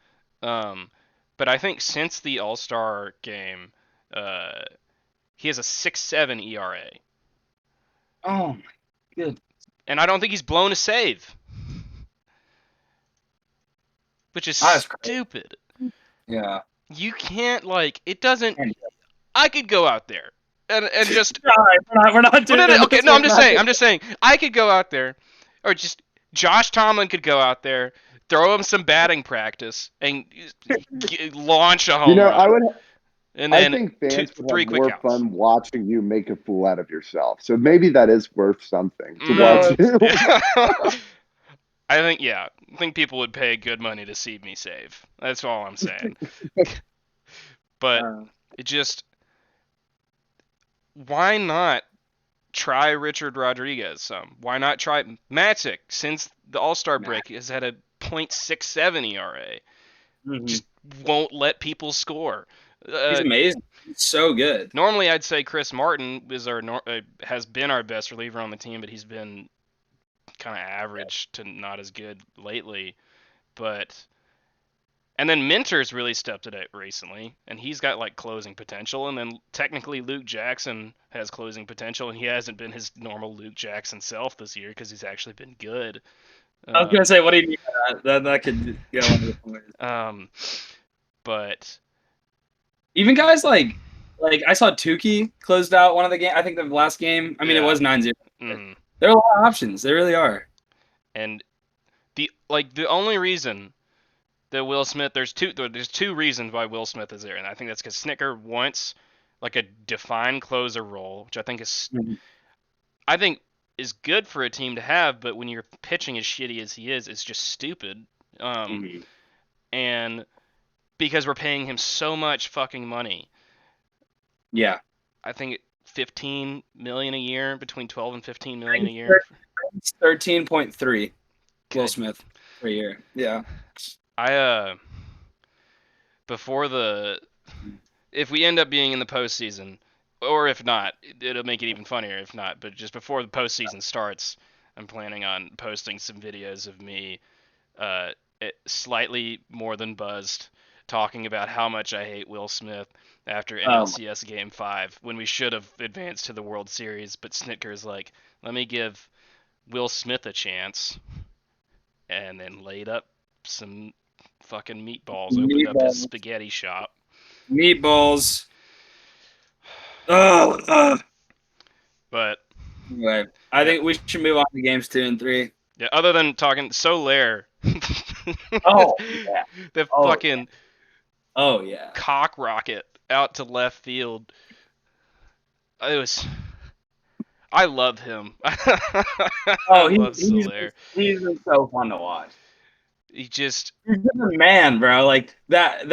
Speaker 1: but I think since the All-Star game, he has a 6.7 ERA.
Speaker 2: Oh my good.
Speaker 1: And I don't think he's blown a save, which is stupid.
Speaker 2: Yeah.
Speaker 1: You can't it doesn't. I could go out there and just.
Speaker 2: We're not doing it.
Speaker 1: Okay, no, I'm just saying. I could go out there, or just Josh Tomlin could go out there, throw him some batting practice, and launch a home run.
Speaker 3: I think fans would have more fun watching you make a fool out of yourself. So maybe that is worth something to watch you.
Speaker 1: I think people would pay good money to see me save. That's all I'm saying. But it just, why not try Richard Rodriguez some? Why not try Matzek? Since the All-Star break has had a .67 ERA. Just won't let people score.
Speaker 2: He's amazing. He's so good.
Speaker 1: Normally, I'd say Chris Martin has been our best reliever on the team, but he's been kind of average to not as good lately. And then Minter's really stepped it up recently, and he's got like closing potential. And then technically Luke Jackson has closing potential, and he hasn't been his normal Luke Jackson self this year because he's actually been good.
Speaker 2: I was gonna say, what do you mean by that? That could go on with points.
Speaker 1: But
Speaker 2: even guys like I saw Tukey closed out one of the game. I think the last game. I mean, it was 9-0. There are a lot of options. There really are.
Speaker 1: And the only reason that Will Smith, there's two reasons why Will Smith is there, and I think that's because Snitker wants like a defined closer role, which I think is good for a team to have, but when you're pitching as shitty as he is, it's just stupid. And because we're paying him so much fucking money.
Speaker 2: Yeah.
Speaker 1: I think 15 million a year, between 12 and 15 million a year.
Speaker 2: 13.3 Will Smith per year. Yeah.
Speaker 1: If we end up being in the postseason, or if not, it'll make it even funnier if not, but just before the postseason starts, I'm planning on posting some videos of me slightly more than buzzed, talking about how much I hate Will Smith after NLCS Game 5, when we should have advanced to the World Series, but Snitker's like, let me give Will Smith a chance, and then laid up some fucking meatballs, opened up his spaghetti shop.
Speaker 2: Meatballs.
Speaker 1: But
Speaker 2: anyway, I think we should move on to games 2 and 3.
Speaker 1: Yeah, other than talking Soler.
Speaker 2: Yeah.
Speaker 1: The fucking
Speaker 2: cock
Speaker 1: rocket out to left field. I love him.
Speaker 2: He's been so fun to watch.
Speaker 1: He's just
Speaker 2: a man, bro. Like that,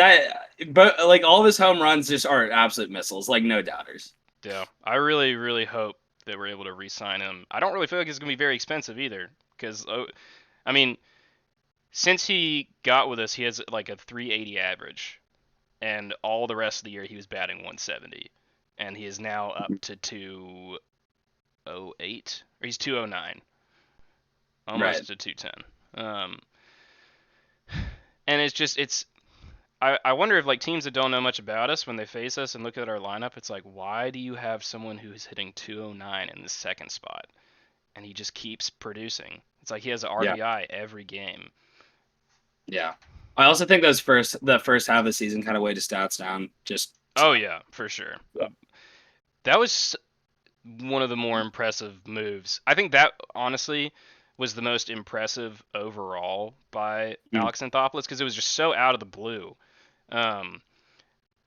Speaker 2: but like all of his home runs just are absolute missiles, like no doubters.
Speaker 1: Yeah, I really, really hope that we're able to re-sign him. I don't really feel like it's gonna be very expensive either, because I mean, since he got with us, he has like a 380 average, and all the rest of the year he was batting 170, and he is now up to 208, or he's 209, almost to 210. And I wonder if like teams that don't know much about us, when they face us and look at our lineup, it's like, why do you have someone who's hitting 209 in the second spot, and he just keeps producing? It's like he has an RBI every game.
Speaker 2: Yeah, I also think the first half of the season kind of weighed his stats down.
Speaker 1: Oh yeah, for sure. Yeah. That was one of the more impressive moves. I think that honestly was the most impressive overall by Alex Anthopoulos, because it was just so out of the blue. When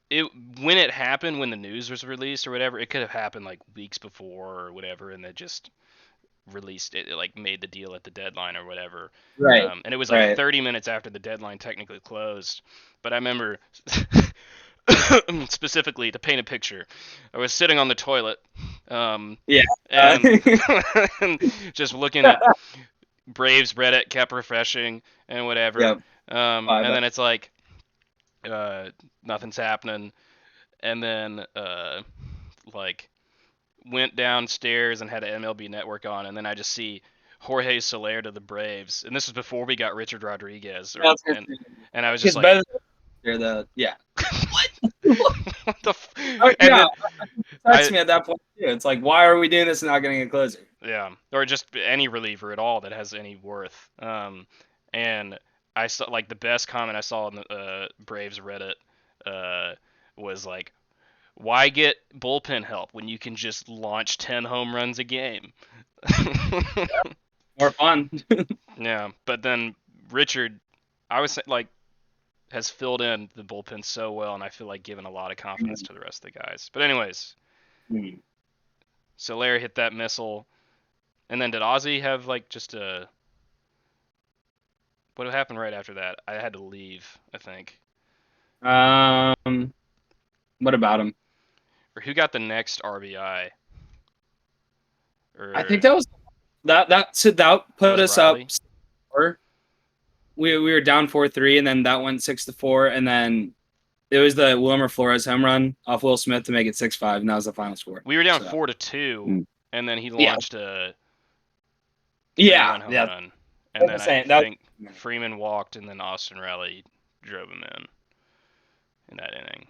Speaker 1: it happened, when the news was released or whatever, it could have happened like weeks before or whatever, and they just released it, like made the deal at the deadline or whatever.
Speaker 2: Right.
Speaker 1: And it was like 30 minutes after the deadline technically closed. But I remember specifically, to paint a picture, I was sitting on the toilet. And just looking at Braves Reddit, kept refreshing and whatever.
Speaker 2: Yep.
Speaker 1: And then it's like, nothing's happening. And then, went downstairs and had an MLB Network on, and then I just see Jorge Soler to the Braves, and this was before we got Richard Rodriguez. And I was just like,
Speaker 2: what?
Speaker 1: What the?
Speaker 2: That's me at that point too. It's like, why are we doing this and not getting a closer?
Speaker 1: Yeah, or just any reliever at all that has any worth. And I saw like the best comment I saw on the Braves Reddit was like, why get bullpen help when you can just launch 10 home runs a game?
Speaker 2: More fun.
Speaker 1: Yeah, but then Richard, I was like, has filled in the bullpen so well, and I feel like given a lot of confidence to the rest of the guys. But anyways, Soler hit that missile, and then did Ozzy have like just a? What happened right after that? I had to leave, I think.
Speaker 2: What about him?
Speaker 1: Or who got the next RBI?
Speaker 2: I think that was that put us
Speaker 1: Riley?
Speaker 2: up. We were down 4-3, and then that went 6-4, and then It was the Wilmer Flores home run off Will Smith to make it 6-5, and that was the final score.
Speaker 1: We were down
Speaker 2: So.
Speaker 1: 4-2, and then he
Speaker 2: Yeah.
Speaker 1: launched a
Speaker 2: Yeah,
Speaker 1: three-run home
Speaker 2: yeah.
Speaker 1: run, and then I
Speaker 2: saying, that-
Speaker 1: think Freeman walked, and then Austin Riley drove him in that inning.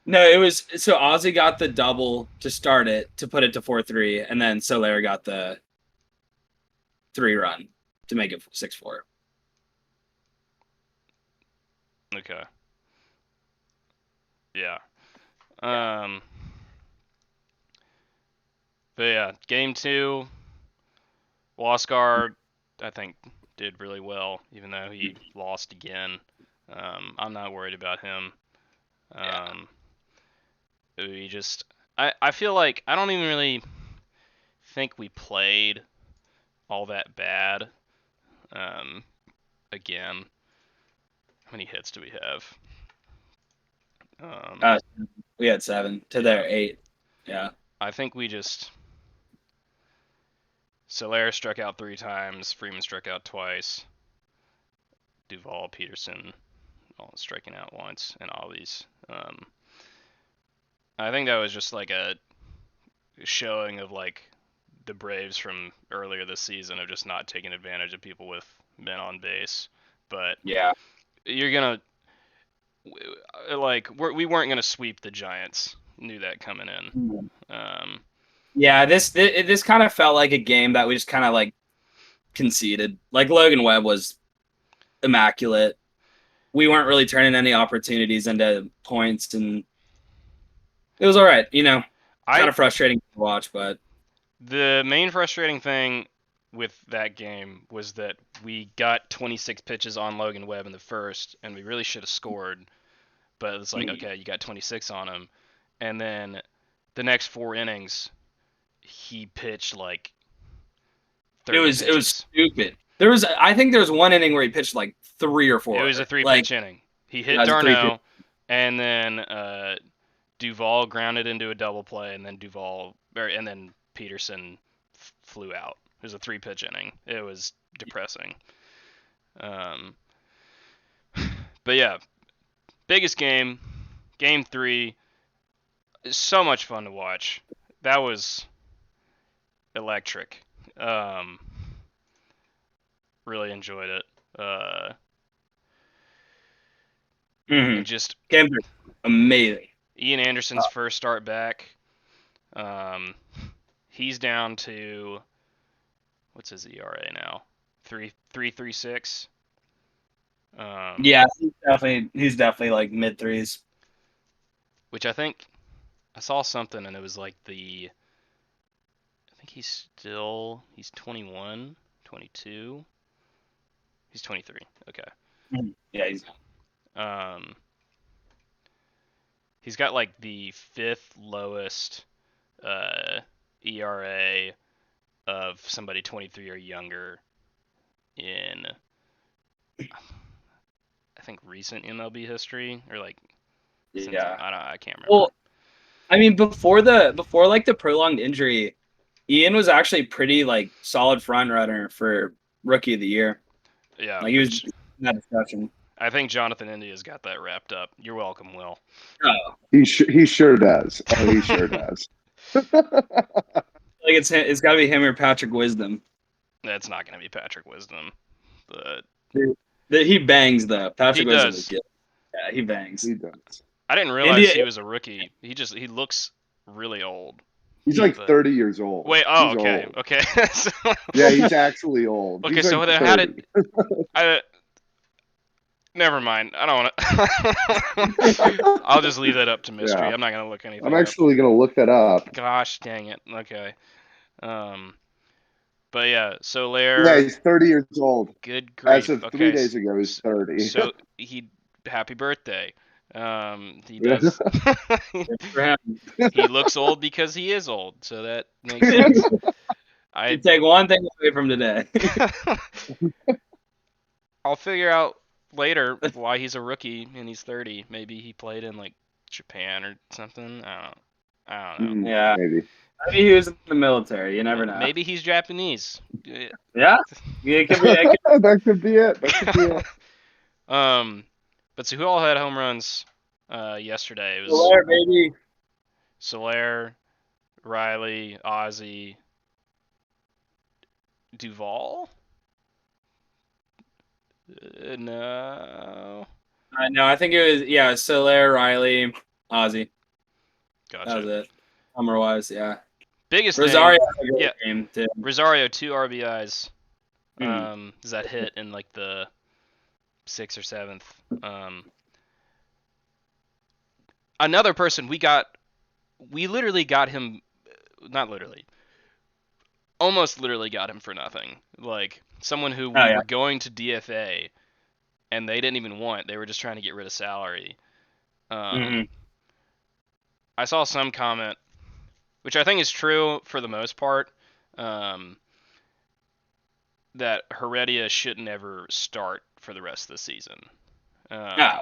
Speaker 2: No, it was so Ozzy got the double to start it to put it to 4-3, and then Soler got the 3-run to make it 6-4.
Speaker 1: Okay. Yeah. But yeah, game 2, Waskar, I think, did really well, even though he lost again. I'm not worried about him. I feel like I don't even really think we played all that bad. Again, how many hits do we have?
Speaker 2: We had 7 to their 8. Yeah.
Speaker 1: I think we just Soler struck out 3 times, Freeman struck out twice, Duvall, Peterson, all striking out once, and all these. I think that was just like a showing of like the Braves from earlier this season of just not taking advantage of people with men on base. But
Speaker 2: Yeah.
Speaker 1: you're gonna we weren't gonna sweep the Giants. Knew that coming in.
Speaker 2: Yeah, this kind of felt like a game that we just kind of like conceded. Like Logan Webb was immaculate. We weren't really turning any opportunities into points, and it was all right. Kind of frustrating to watch, but
Speaker 1: the main frustrating thing with that game was that we got 26 pitches on Logan Webb in the first, and we really should have scored. But it's like, okay, you got 26 on him, and then the next 4 innings, he pitched like 30 pitches.
Speaker 2: It was stupid. I think there was one inning where he pitched like 3 or 4.
Speaker 1: It was a 3-pitch inning. He hit Darno, and then Duvall grounded into a double play, and then Peterson flew out. It was a 3-pitch inning. It was depressing. But yeah, biggest game, game 3. So much fun to watch. That was electric. Really enjoyed it. And just
Speaker 2: game 3, amazing.
Speaker 1: Ian Anderson's first start back. He's down to, what's his ERA now? 3.36.
Speaker 2: Yeah, he's definitely like mid 3s.
Speaker 1: Which I think I saw something, and it was like I think he's 21, 22. He's 23. Okay.
Speaker 2: Yeah,
Speaker 1: he's got like the 5th lowest ERA of somebody 23 or younger in, I think, recent MLB history, or like, I can't remember.
Speaker 2: Well, I mean, before like the prolonged injury, Ian was actually pretty like solid front runner for Rookie of the Year.
Speaker 1: Yeah,
Speaker 2: like he was in that discussion.
Speaker 1: I think Jonathan India's got that wrapped up. You're welcome, Will.
Speaker 3: Oh. He sure does. Oh, he sure does.
Speaker 2: Like it's got to be him or Patrick Wisdom.
Speaker 1: That's not going to be Patrick Wisdom, but
Speaker 2: he bangs though. Patrick Wisdom
Speaker 1: does.
Speaker 2: is good. Yeah, he bangs.
Speaker 3: He does.
Speaker 1: I didn't realize he was a rookie. He looks really old.
Speaker 3: He's like 30 years old.
Speaker 1: Wait,
Speaker 3: he's
Speaker 1: okay,
Speaker 3: old.
Speaker 1: okay.
Speaker 3: Yeah, he's actually old.
Speaker 1: Okay,
Speaker 3: he's
Speaker 1: so
Speaker 3: like
Speaker 1: how did never mind. I don't want to. I'll just leave that up to mystery. Yeah. I'm not gonna look anything.
Speaker 3: I'm actually gonna look that up.
Speaker 1: Gosh dang it. Okay. But yeah, Soler.
Speaker 3: Yeah, he's 30 years old.
Speaker 1: Good grief.
Speaker 3: As of 3 days ago, he's 30.
Speaker 1: So happy birthday. He does. He looks old because he is old, so that makes sense.
Speaker 2: You take one thing away from today.
Speaker 1: I'll figure out later why he's a rookie and he's 30. Maybe he played in like Japan or something. I don't know.
Speaker 2: Yeah, maybe he was in the military. You never know.
Speaker 1: Maybe he's Japanese.
Speaker 2: Yeah, it could be.
Speaker 3: That could be it.
Speaker 1: But so who all had home runs yesterday. It was
Speaker 2: Soler, baby.
Speaker 1: Soler, Riley, Ozzy, Duvall. No.
Speaker 2: No, I think it was Soler, Riley, Ozzy.
Speaker 1: Gotcha.
Speaker 2: That was it. Number-wise, yeah.
Speaker 1: Biggest
Speaker 2: Rosario
Speaker 1: thing,
Speaker 2: had a great
Speaker 1: yeah.
Speaker 2: game too.
Speaker 1: Rosario 2 RBIs.
Speaker 2: Mm.
Speaker 1: Does that hit in like the 6th or 7th? Another person we literally got him, not literally, almost literally got him for nothing. Like someone who we were going to DFA, and they didn't even want. They were just trying to get rid of salary. I saw some comment, which I think is true for the most part, that Heredia shouldn't ever start for the rest of the season.
Speaker 2: No.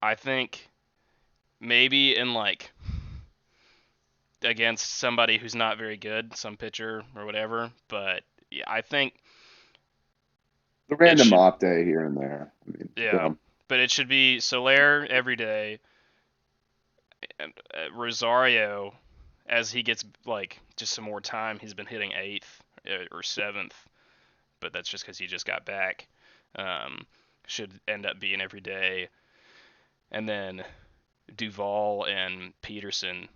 Speaker 1: I think maybe in like against somebody who's not very good, some pitcher or whatever, but yeah, I think
Speaker 3: the random off day here and there. I mean,
Speaker 1: yeah, but it should be Soler every day, and Rosario as he gets like just some more time. He's been hitting 8th or 7th, but that's just because he just got back. Should end up being every day, and then Duvall and Peterson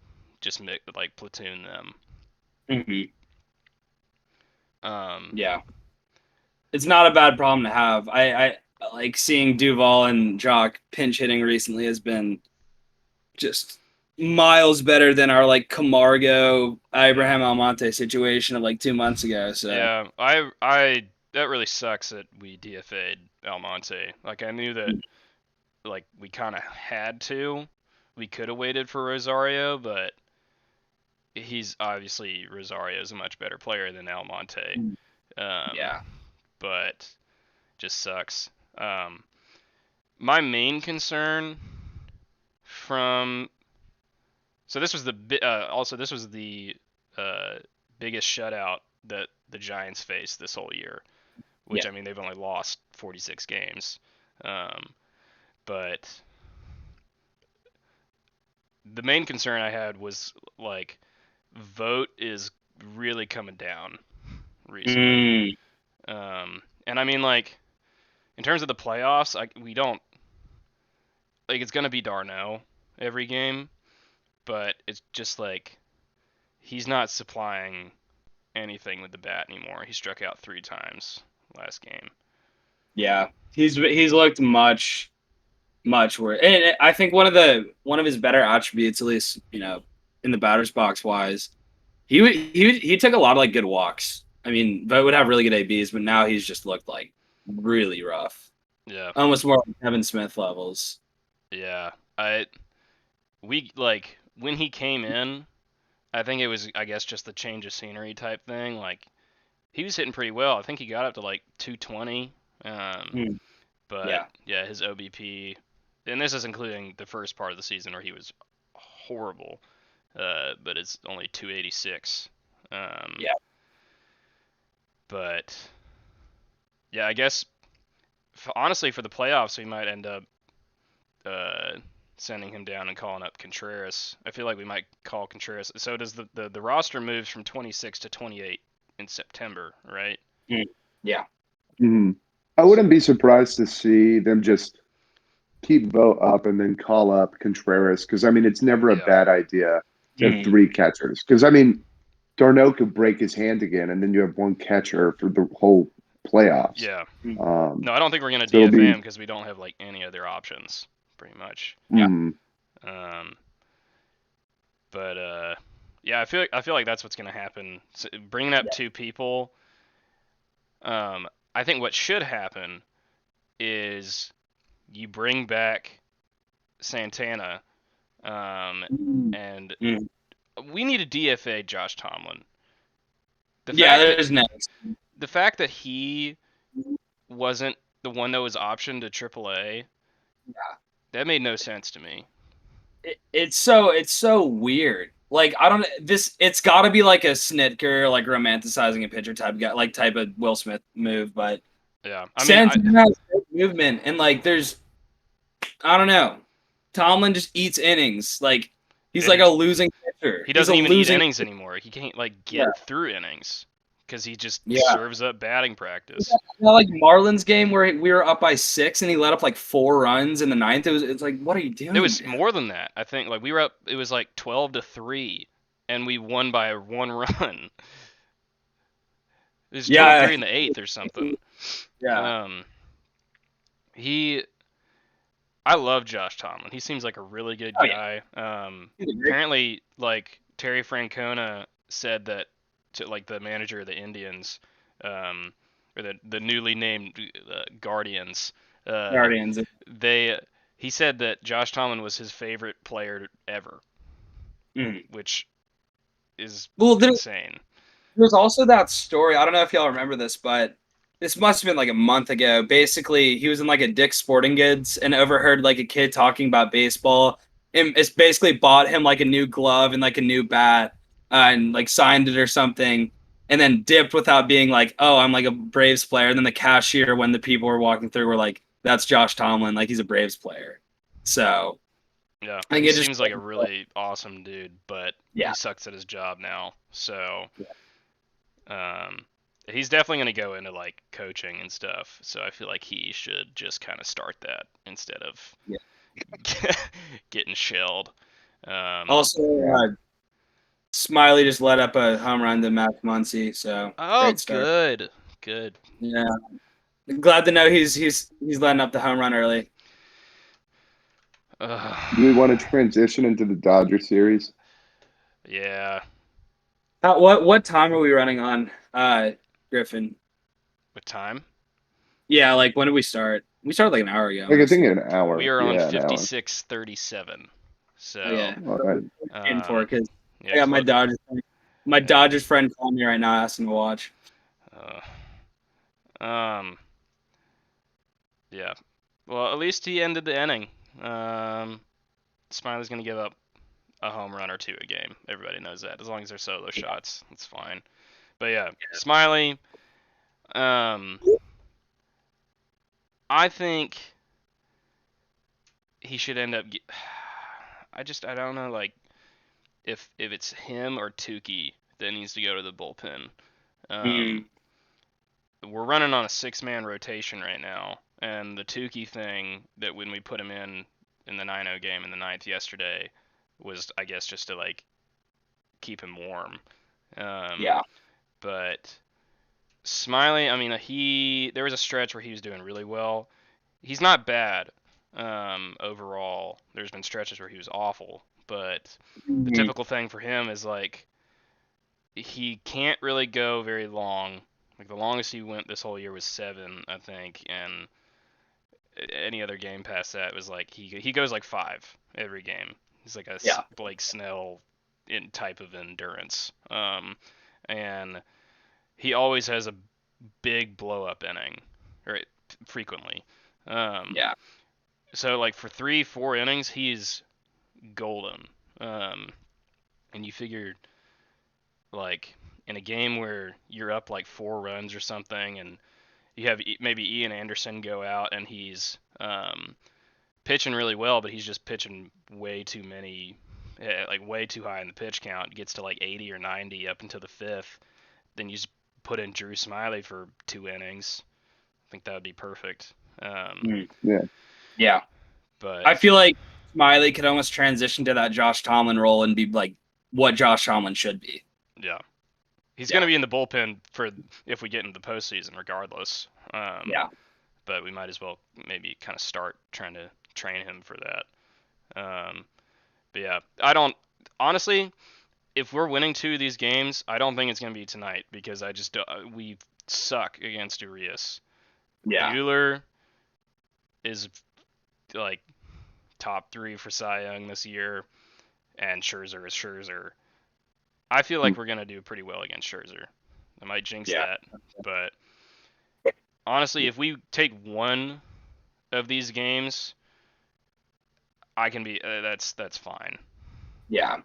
Speaker 1: just like platoon them.
Speaker 2: Yeah, it's not a bad problem to have. I like seeing Duvall and Jock pinch hitting recently has been just miles better than our like Camargo Abraham Almonte situation of like 2 months ago. So
Speaker 1: yeah, I that really sucks that we DFA'd Almonte. Like I knew that like we kind of had to. We could have waited for Rosario, but he's obviously Rosario's a much better player than Almonte.
Speaker 2: yeah,
Speaker 1: but just sucks. My main concern from this was the biggest shutout that the Giants faced this whole year, which I mean they've only lost 46 games, but the main concern I had was like vote is really coming down recently. And I mean like in terms of the playoffs, we don't like it's gonna be Darno every game, but it's just like he's not supplying anything with the bat anymore. He struck out 3 times last game.
Speaker 2: Yeah, he's looked much worse. And I think one of his better attributes, at least in the batter's box wise, he took a lot of like good walks. I mean, Vogt would have really good ABs, but now he's just looked like really rough.
Speaker 1: Yeah.
Speaker 2: Almost more like Kevin Smith levels.
Speaker 1: Yeah. When he came in, I think it was just the change of scenery type thing. Like he was hitting pretty well. I think he got up to like 220. But yeah, his OBP, and this is including the first part of the season where he was horrible. But it's only 286. But yeah, I guess honestly for the playoffs we might end up sending him down and calling up Contreras. I feel like we might call Contreras. So does the roster moves from 26 to 28 in September, right?
Speaker 2: Yeah.
Speaker 3: Mm-hmm. I wouldn't be surprised to see them just keep Vogt up and then call up Contreras because I mean it's never a bad idea to have 3 catchers because I mean Darno could break his hand again and then you have 1 catcher for the whole playoffs.
Speaker 1: Yeah. No, I don't think we're gonna
Speaker 3: so
Speaker 1: DFA him because we don't have like any other options, pretty much.
Speaker 2: Yeah.
Speaker 1: But yeah, I feel like that's what's gonna happen. So bringing up 2 people. I think what should happen is you bring back Santana, and we need a DFA Josh Tomlin. The fact that he wasn't the one that was optioned to AAA, that made no sense to me.
Speaker 2: It's so weird. Like I don't it's got to be like a Snitker, like romanticizing a pitcher type guy, like type of Will Smith move, but
Speaker 1: yeah,
Speaker 2: Santana has movement and like there's I don't know. Tomlin just eats innings. Like he's
Speaker 1: And
Speaker 2: like a losing pitcher.
Speaker 1: he
Speaker 2: He's
Speaker 1: doesn't
Speaker 2: a
Speaker 1: even eat
Speaker 2: losing
Speaker 1: innings anymore. He can't like get through innings because he just
Speaker 2: Yeah.
Speaker 1: serves up batting practice.
Speaker 2: Like Marlins game where we were up by 6 and he let up like 4 runs in the ninth. It's like, what are you doing?
Speaker 1: It was
Speaker 2: man?
Speaker 1: more than that. I think like we were up. It was like 12-3, and we won by 1 run. It was 12-3 in the 8th or something.
Speaker 2: Yeah.
Speaker 1: I love Josh Tomlin. He seems like a really good guy. Apparently, like Terry Francona said that to like the manager of the Indians, or the newly named Guardians.
Speaker 2: Guardians.
Speaker 1: He said that Josh Tomlin was his favorite player ever, which is insane.
Speaker 2: There's also that story. I don't know if y'all remember this, but this must have been like a month ago. Basically, he was in like a Dick's Sporting Goods and overheard like a kid talking about baseball. And it's basically bought him like a new glove and like a new bat and like signed it or something. And then dipped without being like, oh, I'm like a Braves player. And then the cashier, when the people were walking through, were like, that's Josh Tomlin. Like he's a Braves player. So
Speaker 1: yeah,
Speaker 2: I think
Speaker 1: he
Speaker 2: it just
Speaker 1: seems like a really awesome dude, but
Speaker 2: Yeah.
Speaker 1: he sucks at his job now. So, he's definitely going to go into like coaching and stuff. So I feel like he should just kind of start that instead of getting shelled.
Speaker 2: Also, Smiley just let up a home run to Max Muncy, so great start.
Speaker 1: Good.
Speaker 2: Yeah, glad to know he's letting up the home run early.
Speaker 3: Do we want to transition into the Dodger series?
Speaker 1: Yeah.
Speaker 2: What time are we running on, Griffin?
Speaker 1: What time?
Speaker 2: Yeah, like when did we start? We started like an hour ago.
Speaker 3: Like I think an hour.
Speaker 1: We are on
Speaker 3: Yeah,
Speaker 1: 56:37. So
Speaker 2: All right. For because
Speaker 1: yeah,
Speaker 2: I got my Dodgers friend calling me right now asking to watch.
Speaker 1: Yeah. Well, at least he ended the inning. Smiley's gonna give up a home run or 2 a game. Everybody knows that. As long as they're solo shots, it's fine. But yeah, Smiley. I think he should end up. I don't know, like if it's him or Tukey that needs to go to the bullpen. We're running on a 6-man rotation right now, and the Tukey thing that when we put him in the 9-0 game in the 9th yesterday was, I guess, just to like keep him warm. But Smiley, I mean, there was a stretch where he was doing really well. He's not bad overall. There's been stretches where he was awful, but the typical thing for him is like he can't really go very long. Like the longest he went this whole year was 7, I think, and any other game past that was like he goes like 5 every game. He's like a Blake Snell type of endurance, and he always has a big blow up inning, right? Frequently. So like for 3-4 innings, he's golden. And you figured like in a game where you're up like 4 runs or something, and you have maybe Ian Anderson go out and he's pitching really well, but he's just pitching way too many, like way too high in the pitch count. Gets to like 80 or 90 up until the 5th. Then you just put in Drew Smiley for 2 innings. I think that would be perfect.
Speaker 2: Yeah.
Speaker 1: But
Speaker 2: I feel like Smiley could almost transition to that Josh Tomlin role and be like what Josh Tomlin should be.
Speaker 1: Yeah. He's going to be in the bullpen for if we get into the postseason, regardless. But we might as well maybe kind of start trying to train him for that. But yeah, I don't honestly. If we're winning 2 of these games, I don't think it's going to be tonight because we suck against Urias. Buehler is like top 3 for Cy Young this year, and Scherzer is Scherzer. I feel like we're going to do pretty well against Scherzer. I might jinx that, but honestly, if we take 1 of these games, I can be that's fine.
Speaker 2: Yeah.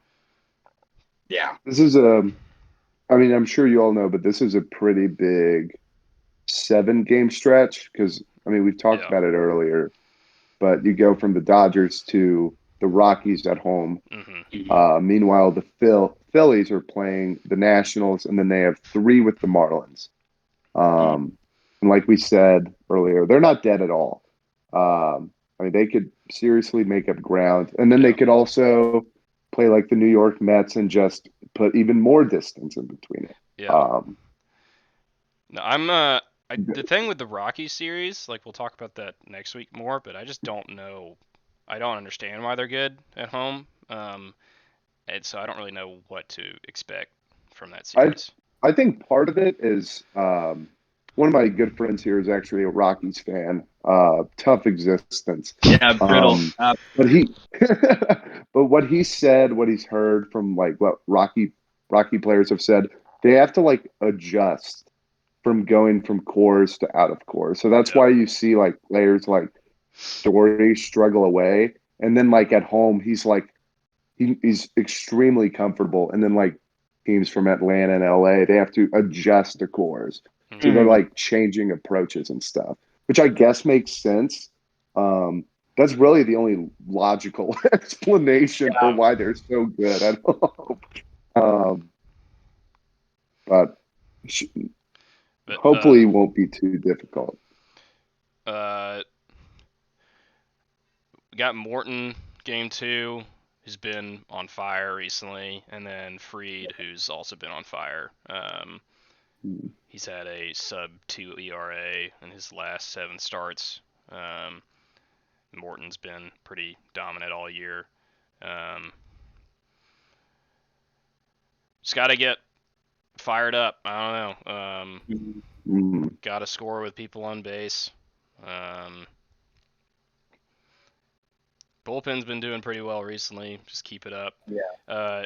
Speaker 3: This is I mean, I'm sure you all know, but this is a pretty big 7-game stretch because I mean we've talked about it earlier, but you go from the Dodgers to the Rockies at home.
Speaker 1: Mm-hmm.
Speaker 3: Meanwhile, the Phillies are playing the Nationals, and then they have 3 with the Marlins. And like we said earlier, they're not dead at all. I mean, they could seriously make up ground, and then they could also play like the New York Mets and just put even more distance in between it.
Speaker 1: Yeah. No, the thing with the Rockies series, like we'll talk about that next week more, but I just don't know. I don't understand why they're good at home. And so I don't really know what to expect from that series.
Speaker 3: I think part of it is one of my good friends here is actually a Rockies fan. Tough existence.
Speaker 2: Yeah, brittle.
Speaker 3: But but what he said, what he's heard from like what Rocky players have said, they have to like adjust from going from cores to out of cores. So that's why you see like players like Story struggle away, and then like at home he's extremely comfortable, and then like teams from Atlanta and LA, they have to adjust the cores. So they're like changing approaches and stuff, which I guess makes sense. That's really the only logical explanation for why they're so good. I don't know. But hopefully it won't be too difficult.
Speaker 1: We got Morton game 2, who's been on fire recently, and then Fried, who's also been on fire. He's had a sub-2 ERA in his last 7 starts. Morton's been pretty dominant all year. Just got to get fired up. I don't know. Got to score with people on base. Bullpen's been doing pretty well recently. Just keep it up.
Speaker 2: Yeah.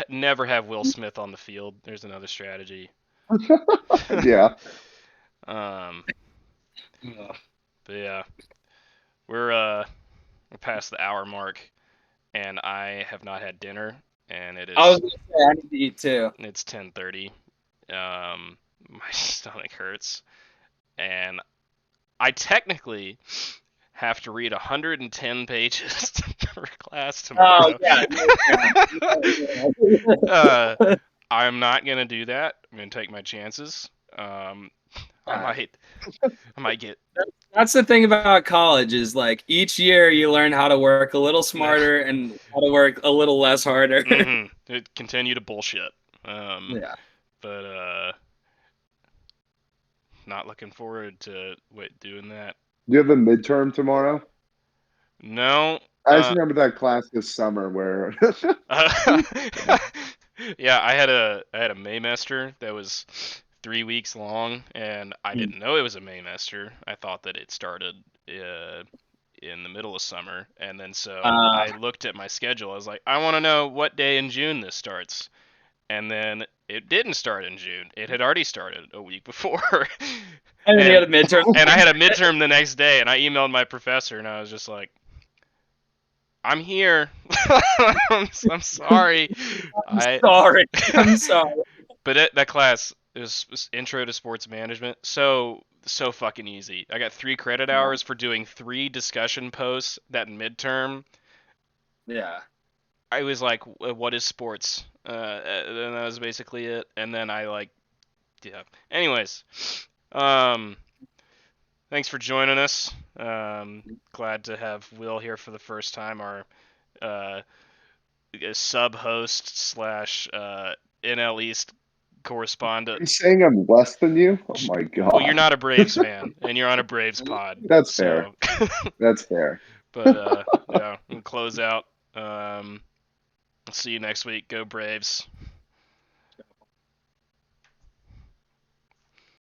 Speaker 1: Never have Will Smith on the field. There's another strategy.
Speaker 3: Yeah.
Speaker 1: But yeah, we're past the hour mark, and I have not had dinner, and it is.
Speaker 2: I was gonna say I need to eat too.
Speaker 1: It's 10:30. My stomach hurts, and I technically have to read 110 pages for class tomorrow.
Speaker 2: Oh yeah.
Speaker 1: I'm not gonna do that. I'm gonna take my chances. I might get.
Speaker 2: That's the thing about college is like each year you learn how to work a little smarter and how to work a little less harder.
Speaker 1: Continue to bullshit.
Speaker 2: Yeah.
Speaker 1: But not looking forward to doing that.
Speaker 3: Do you have a midterm tomorrow?
Speaker 1: No.
Speaker 3: I just remember that class this summer where.
Speaker 1: Yeah, I had a Maymester that was 3 weeks long, and I didn't know it was a Maymester. I thought that it started in the middle of summer, and then so I looked at my schedule. I was like, I want to know what day in June this starts, and then it didn't start in June. It had already started a week before.
Speaker 2: And you had a midterm.
Speaker 1: And I had a midterm the next day, and I emailed my professor, and I was just like, I'm here. I'm sorry.
Speaker 2: I'm sorry.
Speaker 1: But that class is Intro to Sports Management. So fucking easy. I got 3 credit hours for doing 3 discussion posts that midterm.
Speaker 2: Yeah.
Speaker 1: I was like, what is sports? And that was basically it. And then yeah. Anyways, thanks for joining us. Glad to have Will here for the first time, our sub-host / NL East correspondent.
Speaker 3: Are you saying I'm less than you? Oh my god.
Speaker 1: Well, you're not a Braves fan, and you're on a Braves pod.
Speaker 3: That's fair. That's fair.
Speaker 1: But yeah, we'll close out. See you next week. Go Braves.